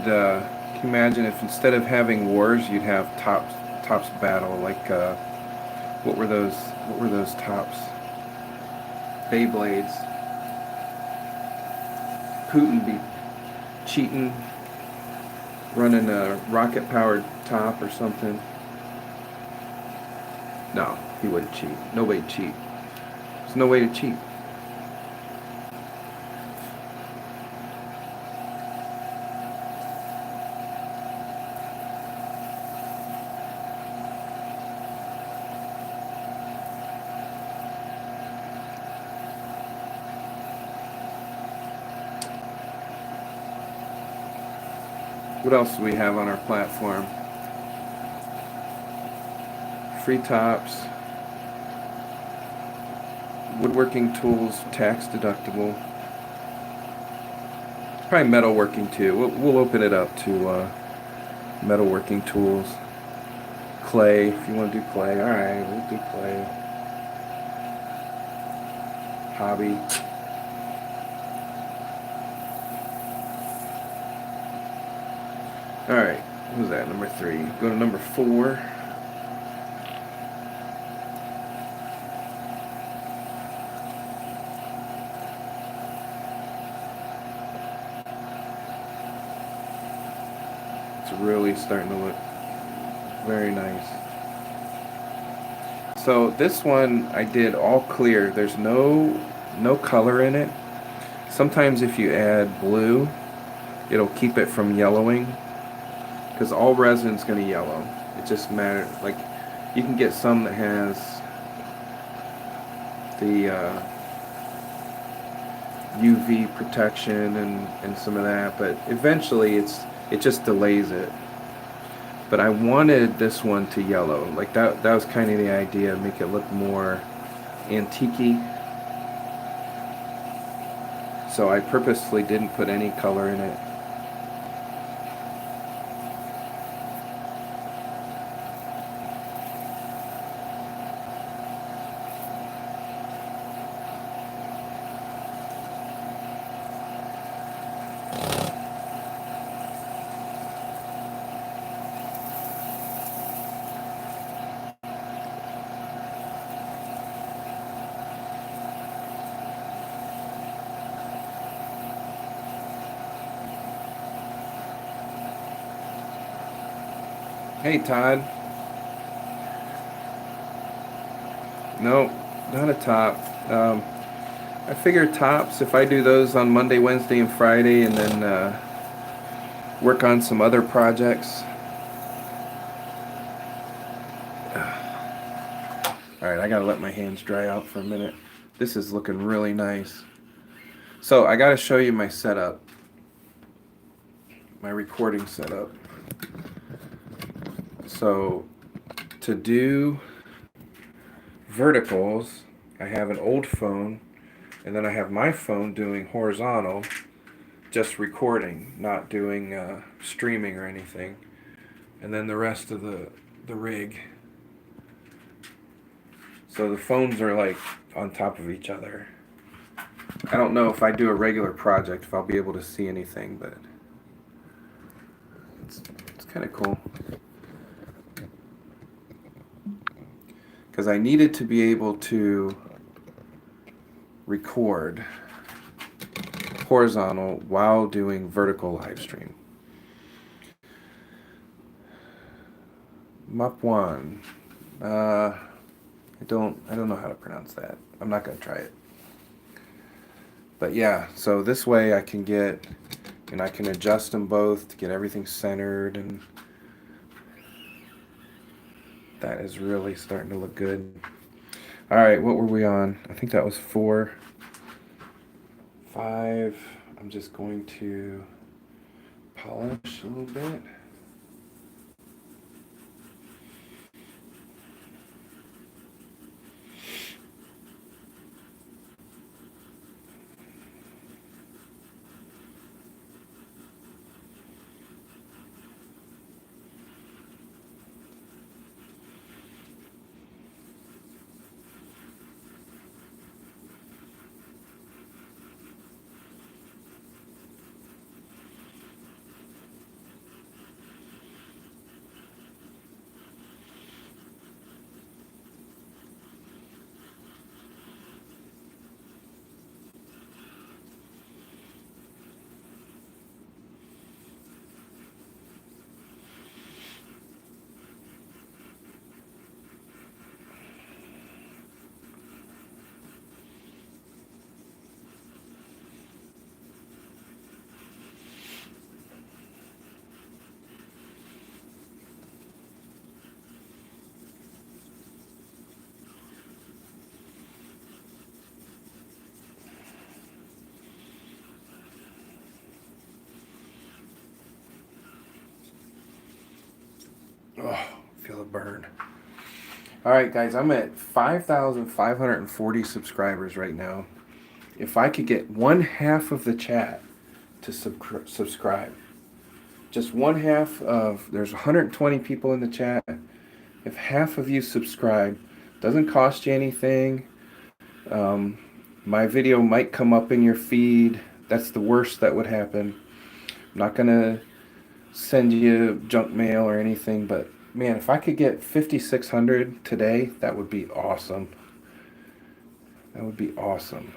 you imagine if instead of having wars, you'd have tops battle? Like what were those? What were those tops? Beyblades. Putin be cheating, running a rocket-powered top or something. No, he wouldn't cheat. Nobody'd cheat. There's no way to cheat. What else do we have on our platform? Free tops, woodworking tools, tax deductible. Probably metalworking too. We'll open it up to metalworking tools. Clay, if you want to do clay. Alright, we'll do clay. Hobby. Alright, what was that? Number 3. Go to number 4. It's really starting to look very nice. So this one I did all clear. There's no color in it. Sometimes if you add blue, it'll keep it from yellowing, because all resin's going to yellow. It just matters. Like, you can get some that has the UV protection and some of that, but eventually it just delays it. But I wanted this one to yellow. Like that was kind of the idea, make it look more antique-y. So I purposely didn't put any color in it. Hey Todd. No, not a top. I figure tops, if I do those on Monday, Wednesday, and Friday, and then work on some other projects. Alright, I gotta let my hands dry out for a minute. This is looking really nice. So I gotta show you my setup. My recording setup. So to do verticals, I have an old phone, and then I have my phone doing horizontal, just recording, not doing streaming or anything, and then the rest of the rig. So the phones are like on top of each other. I don't know if I do a regular project if I'll be able to see anything, but it's kind of cool. Because I needed to be able to record horizontal while doing vertical live stream. Map1. I don't know how to pronounce that. I'm not gonna try it. But yeah, so this way I can get, and I can adjust them both to get everything centered, and that is really starting to look good. Alright, what were we on? I think that was 4. 5. I'm just going to polish a little bit. Oh, feel the burn. All right, guys, I'm at 5,540 subscribers right now. If I could get one half of the chat to subscribe, just one half of, there's 120 people in the chat. If half of you subscribe, doesn't cost you anything. My video might come up in your feed. That's the worst that would happen. I'm not gonna send you junk mail or anything, but man, if I could get 5,600 today, that would be awesome. That would be awesome.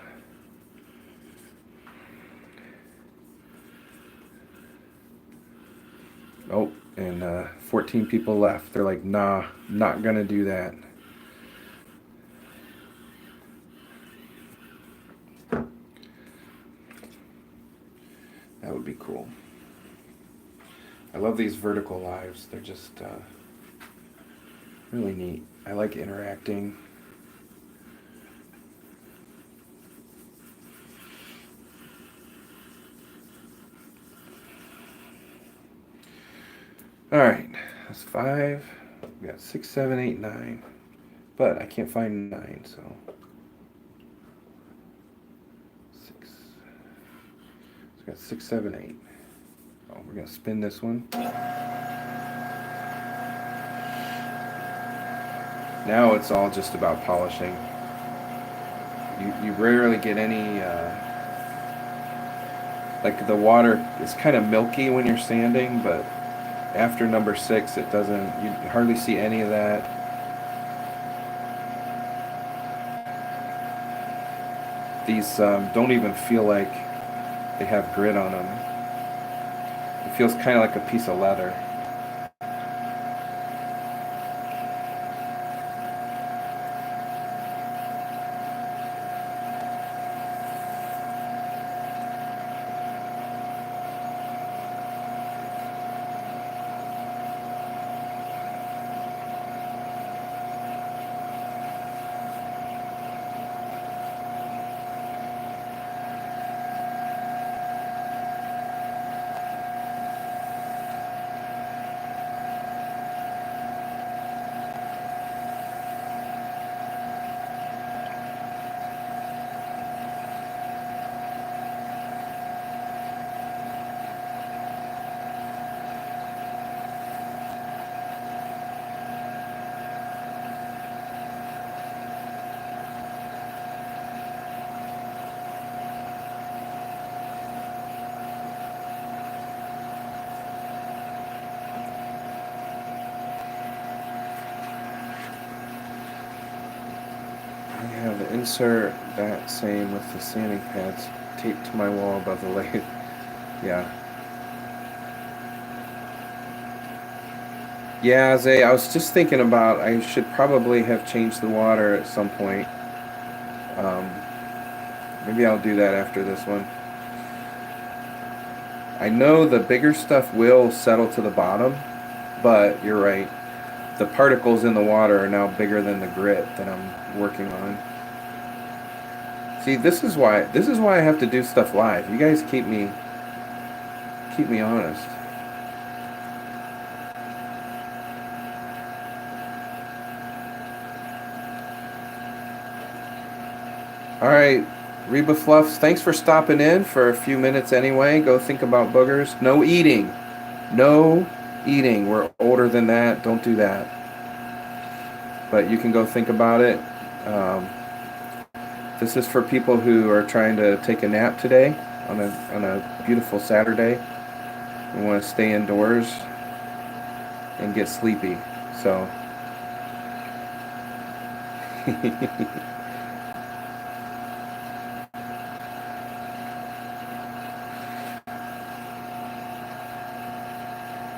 Oh, and 14 people left. They're like, nah, not gonna do that. That would be cool. I love these vertical lives. They're just really neat. I like interacting. All right, that's 5. We got 6, 7, 8, 9. But I can't find 9, so 6. So we got 6, 7, 8. Oh, we're gonna spin this one. Now it's all just about polishing. You rarely get any, like the water is kind of milky when you're sanding, but after number 6 it doesn't, you hardly see any of that. These don't even feel like they have grit on them. It feels kind of like a piece of leather. I have the insert that same with the sanding pads taped to my wall above the lathe. Yeah. Yeah, Zay, I was just thinking about I should probably have changed the water at some point. Maybe I'll do that after this one. I know the bigger stuff will settle to the bottom, but you're right. The particles in the water are now bigger than the grit that I'm working on. See, this is why I have to do stuff live. You guys keep me honest. All right, Reba Fluffs, thanks for stopping in for a few minutes anyway. Go think about boogers. No eating. No eating. We're older than that. Don't do that. But you can go think about it. This is for people who are trying to take a nap today on a beautiful Saturday and want to stay indoors and get sleepy. So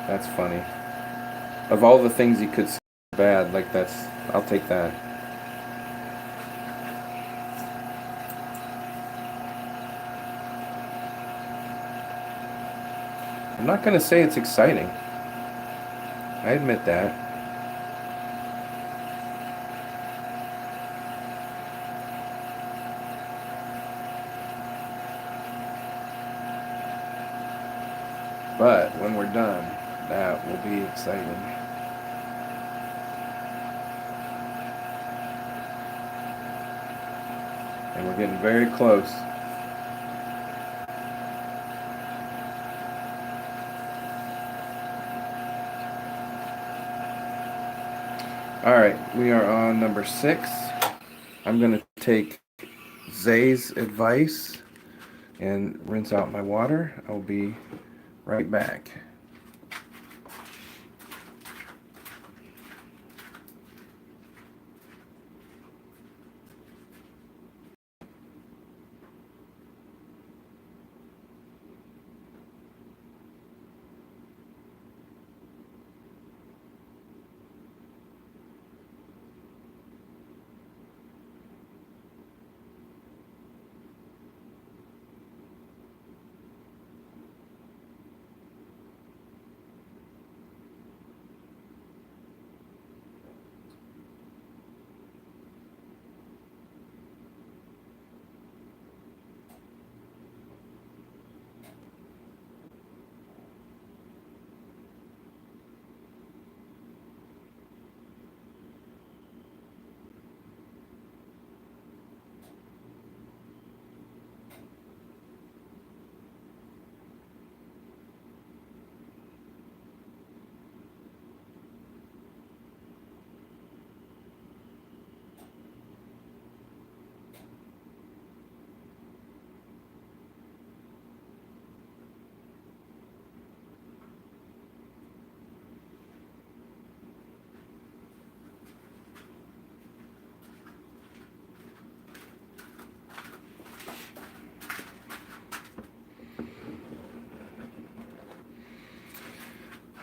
that's funny. Of all the things you could say bad, like I'll take that. I'm not going to say it's exciting. I admit that. But when we're done, that will be exciting. And we're getting very close. Alright, we are on number 6. I'm going to take Zay's advice and rinse out my water. I'll be right back.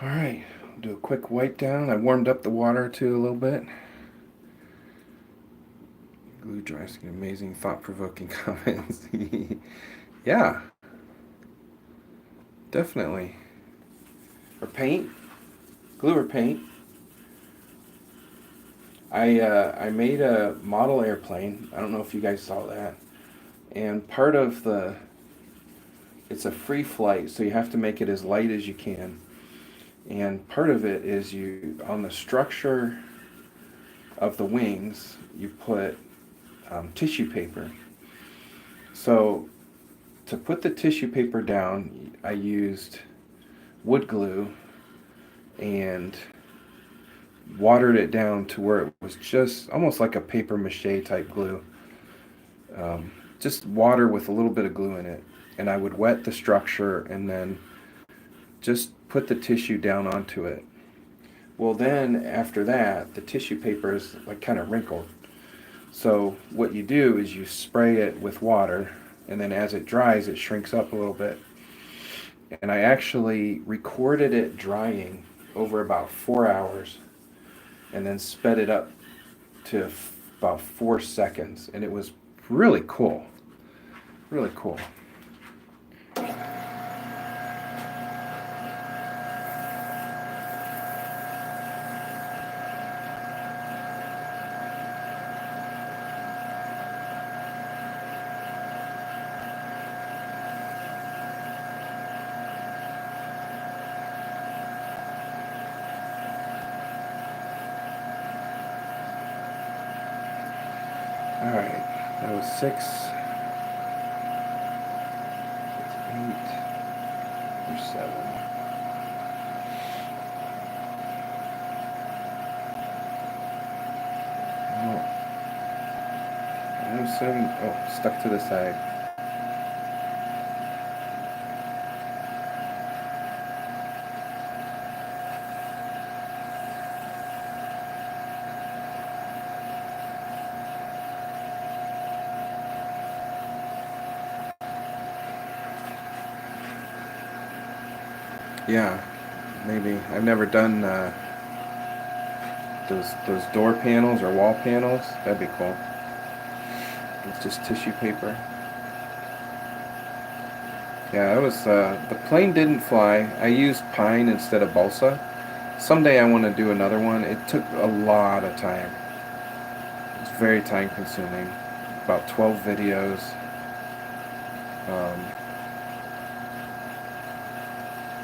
Alright, do a quick wipe down. I warmed up the water too a little bit. Glue dry skin, amazing, thought-provoking comments. Yeah, definitely. Or paint, glue or paint. I made a model airplane. I don't know if you guys saw that. And part of it's a free flight, so you have to make it as light as you can. And part of it is on the structure of the wings, you put tissue paper. So to put the tissue paper down, I used wood glue and watered it down to where it was just almost like a paper mache type glue. Just water with a little bit of glue in it. And I would wet the structure and then just put the tissue down onto it. Well, then after that, the tissue paper is like kind of wrinkled. So what you do is you spray it with water, and then as it dries, it shrinks up a little bit. And I actually recorded it drying over about 4 hours, and then sped it up to about 4 seconds, and it was really cool. Really cool. Alright, that was 6, 8, or 7. Oh, I was 7. Oh, stuck to the side. Yeah, maybe. I've never done those door panels or wall panels. That'd be cool. It's just tissue paper. Yeah, that was the plane didn't fly. I used pine instead of balsa. Someday I want to do another one. It took a lot of time. It's very time consuming. About 12 videos.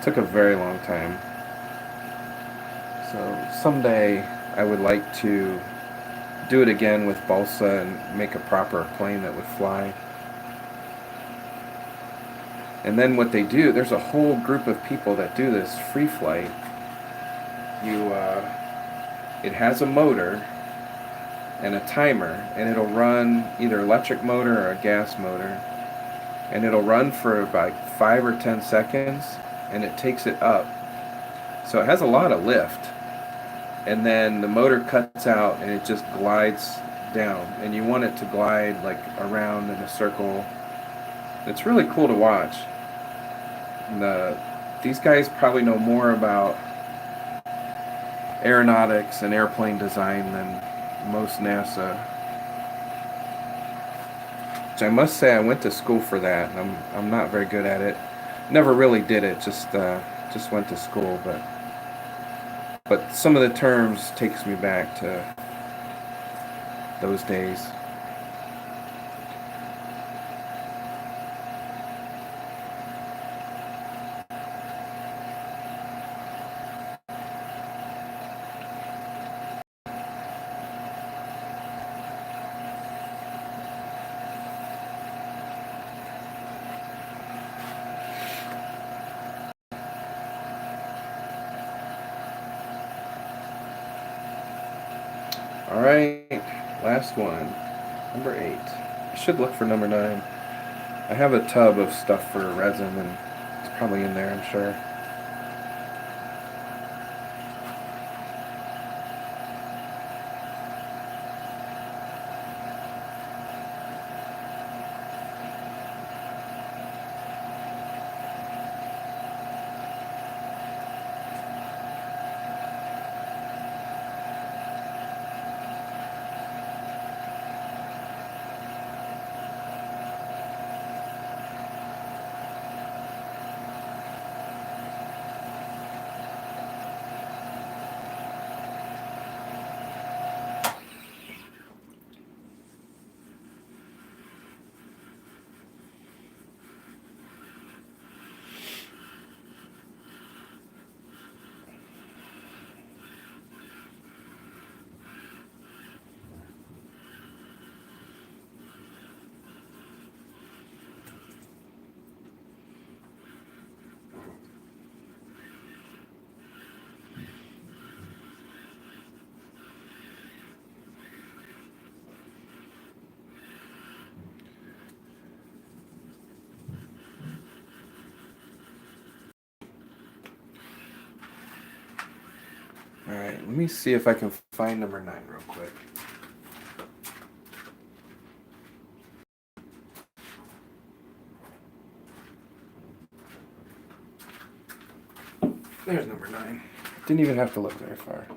Took a very long time. So someday I would like to do it again with balsa and make a proper plane that would fly. And then what they do, there's a whole group of people that do this free flight. It has a motor and a timer, and it'll run either electric motor or a gas motor, and it'll run for about 5 or 10 seconds, and it takes it up. So it has a lot of lift, and then the motor cuts out and it just glides down, and you want it to glide like around in a circle. It's really cool to watch. These guys probably know more about aeronautics and airplane design than most NASA. Which I must say, I went to school for that, and I'm not very good at it. Never really did it. Just went to school, but some of the terms takes me back to those days. All right, last one, number 8. I should look for number 9. I have a tub of stuff for resin, and it's probably in there, I'm sure. All right, let me see if I can find number 9 real quick. There's number 9. Didn't even have to look very far.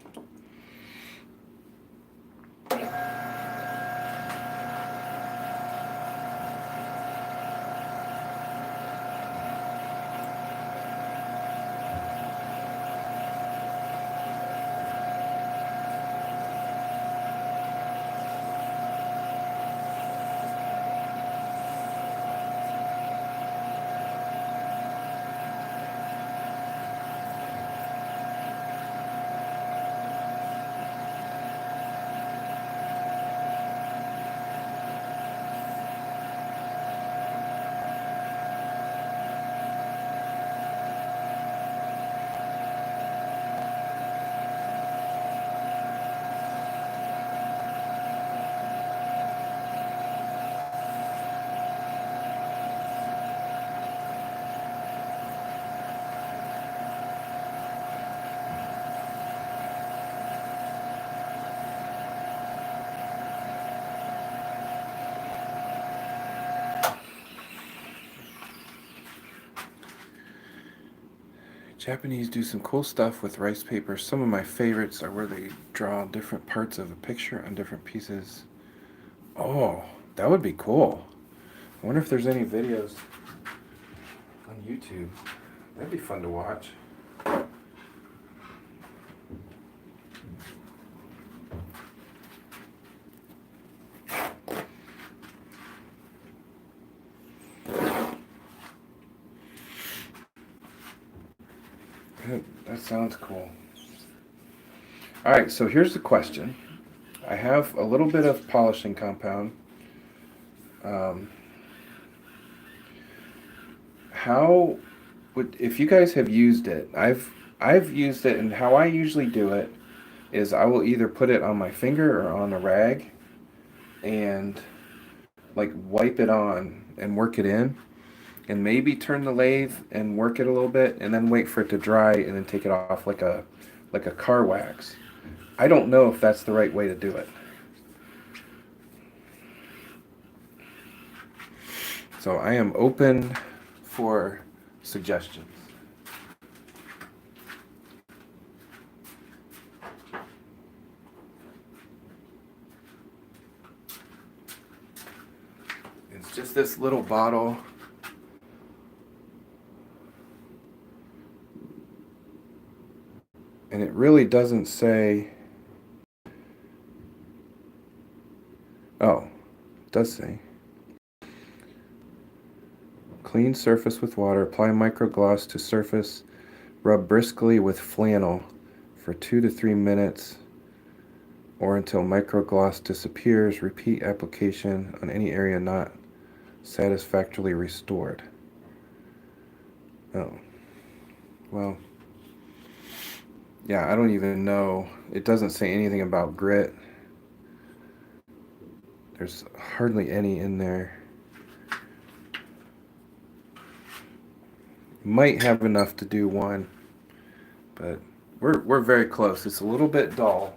Japanese do some cool stuff with rice paper. Some of my favorites are where they draw different parts of a picture on different pieces. Oh, that would be cool. I wonder if there's any videos on YouTube. That'd be fun to watch. That sounds cool. All right, so here's the question. I have a little bit of polishing compound. How would, if you guys have used it, I've used it, and how I usually do it is I will either put it on my finger or on a rag and like wipe it on and work it in, and maybe turn the lathe and work it a little bit and then wait for it to dry and then take it off like a car wax. I don't know if that's the right way to do it. So I am open for suggestions. It's just this little bottle. And it really doesn't say. Oh, it does say. Clean surface with water. Apply microgloss to surface. Rub briskly with flannel for 2 to 3 minutes or until microgloss disappears. Repeat application on any area not satisfactorily restored. Oh. Well. Yeah, I don't even know. It doesn't say anything about grit. There's hardly any in there. Might have enough to do one, but we're very close. It's a little bit dull.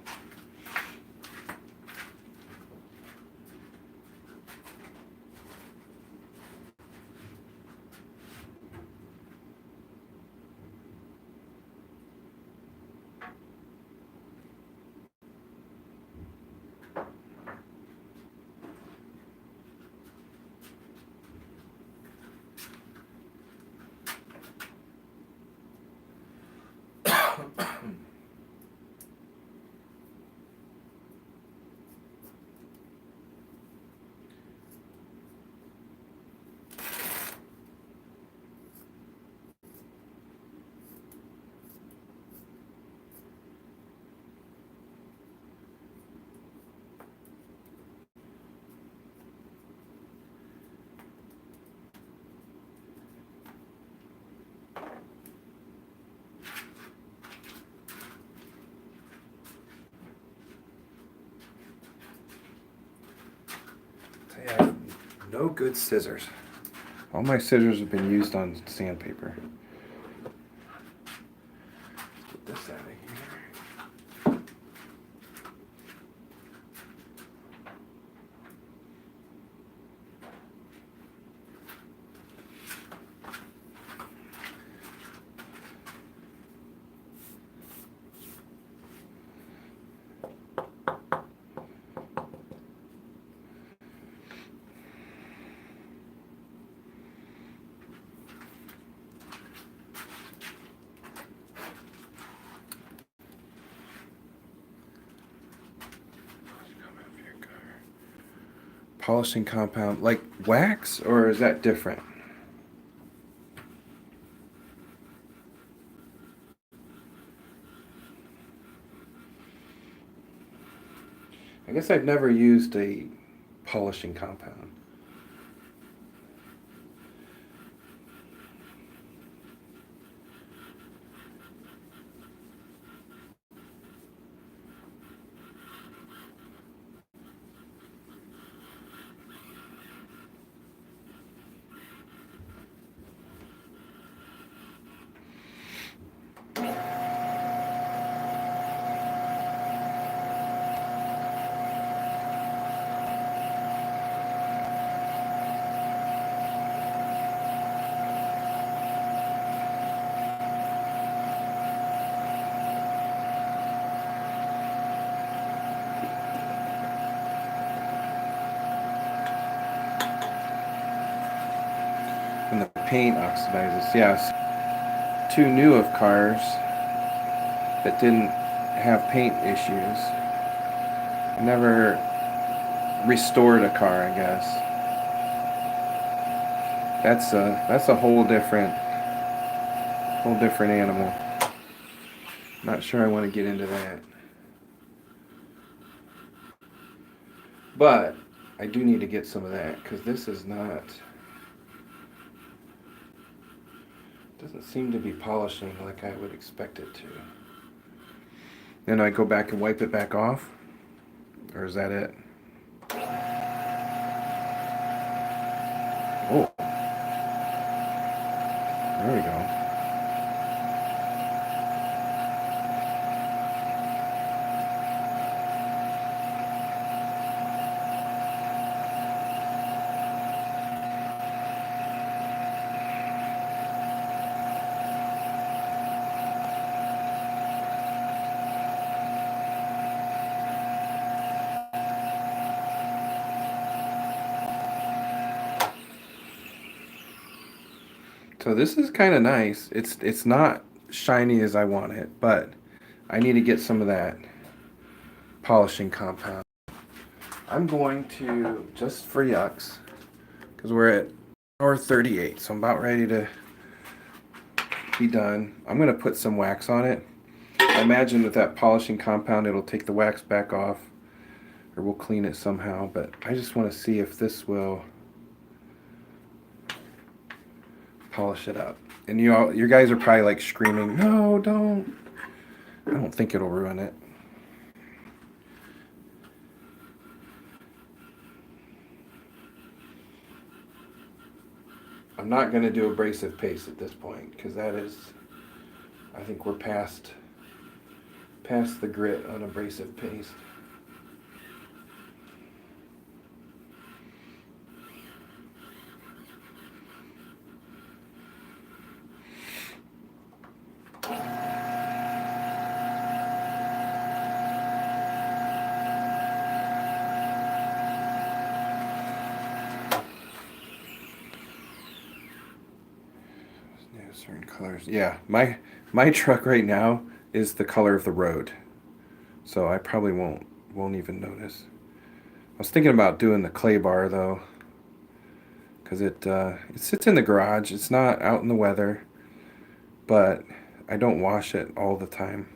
I have no good scissors. All my scissors have been used on sandpaper. Get this out of here. Polishing compound, like wax, or is that different? I guess I've never used a polishing compound. When the paint oxidizes, yes. Too new of cars that didn't have paint issues. I never restored a car, I guess. That's a whole different animal. Not sure I want to get into that. But I do need to get some of that because this is not, doesn't seem to be polishing like I would expect it to. Then I go back and wipe it back off, or is that it? Oh, there we go. So this is kind of nice. It's not shiny as I want it, but I need to get some of that polishing compound. I'm going to, just for yucks, because we're at hour 38, so I'm about ready to be done. I'm going to put some wax on it. I imagine with that polishing compound it'll take the wax back off, or we'll clean it somehow, but I just want to see if this will polish it up. And you all, your guys are probably like screaming, no, don't. I don't think it'll ruin it. I'm not going to do abrasive paste at this point because that is, I think we're past the grit on abrasive paste. Certain colors. Yeah, my truck right now is the color of the road, so I probably won't even notice. I was thinking about doing the clay bar though, because it sits in the garage. It's not out in the weather, but I don't wash it all the time.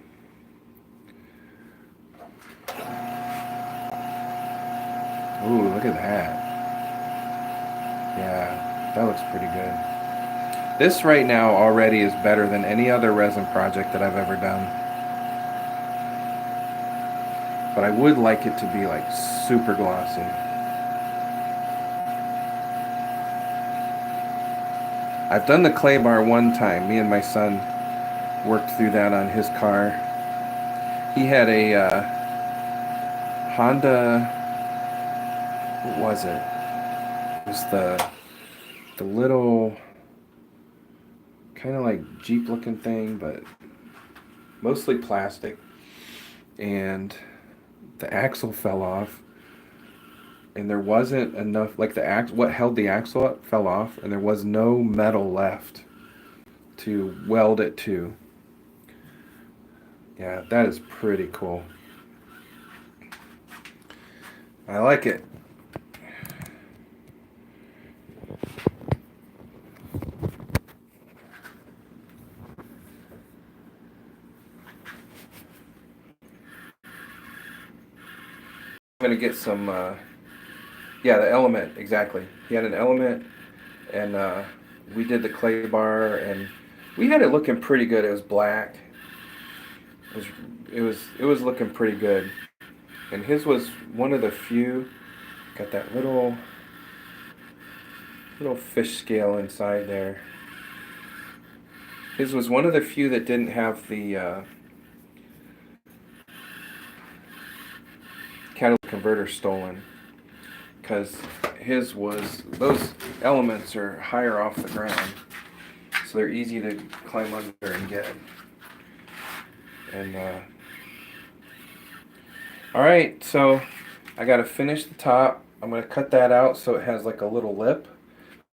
Ooh, look at that. Yeah, that looks pretty good. This right now already is better than any other resin project that I've ever done. But I would like it to be like super glossy. I've done the clay bar one time. Me and my son worked through that on his car. He had a Honda, what was it? It was the little kind of like Jeep looking thing, but mostly plastic. And the axle fell off, and there wasn't enough, like what held the axle up fell off, and there was no metal left to weld it to. Yeah, that is pretty cool. I like it. I'm gonna get some, yeah, the element, exactly. He had an element, and we did the clay bar, and we had it looking pretty good. It was black. It was looking pretty good, and his was one of the few. Got that little fish scale inside there. His was one of the few that didn't have the catalytic converter stolen, because his was, those elements are higher off the ground, so they're easy to climb under and get. And all right, so I got to finish the top. I'm going to cut that out so it has like a little lip.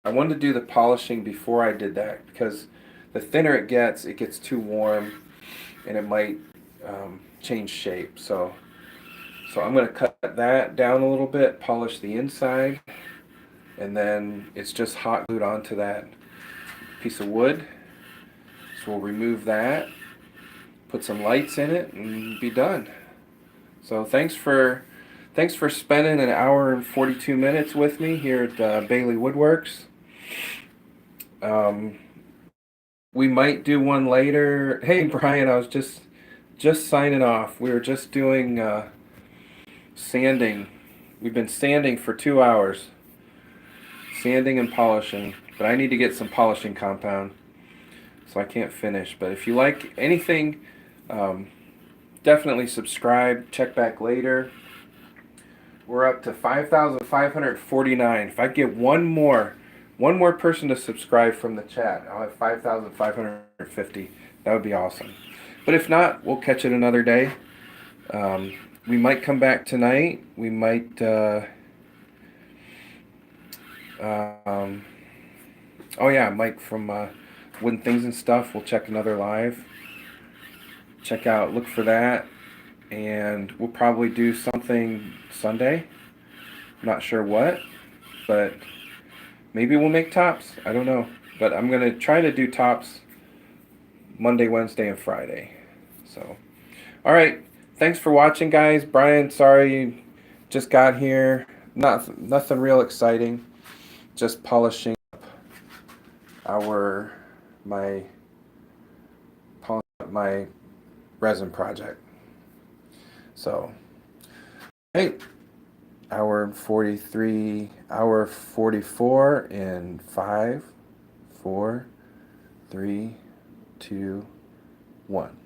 I wanted to do the polishing before I did that because the thinner it gets too warm, and it might change shape. So I'm going to cut that down a little bit, polish the inside, and then it's just hot glued onto that piece of wood. So we'll remove that, put some lights in it, and be done. So thanks for Thanks for spending an hour and 42 minutes with me here at Bailey Woodworks. Um, we might do one later. Hey Brian, I was just signing off. We were just doing sanding. We've been sanding for 2 hours, sanding and polishing. But I need to get some polishing compound, so I can't finish. But if you like anything, um, definitely subscribe. Check back later. We're up to 5,549. If I get one more person to subscribe from the chat, I'll have 5,550. That would be awesome. But if not, we'll catch it another day. We might come back tonight. We might. Oh yeah, Mike from Wooden Things and Stuff. We'll check another live. Check out, look for that, and we'll probably do something Sunday. Not sure what, but maybe we'll make tops. I don't know. But I'm going to try to do tops Monday, Wednesday, and Friday. So, all right. Thanks for watching, guys. Brian, sorry you just got here. Nothing real exciting. Just polishing up my resin project. So, hey. Hour 43, hour 44 in 5, 4, 3, 2, 1.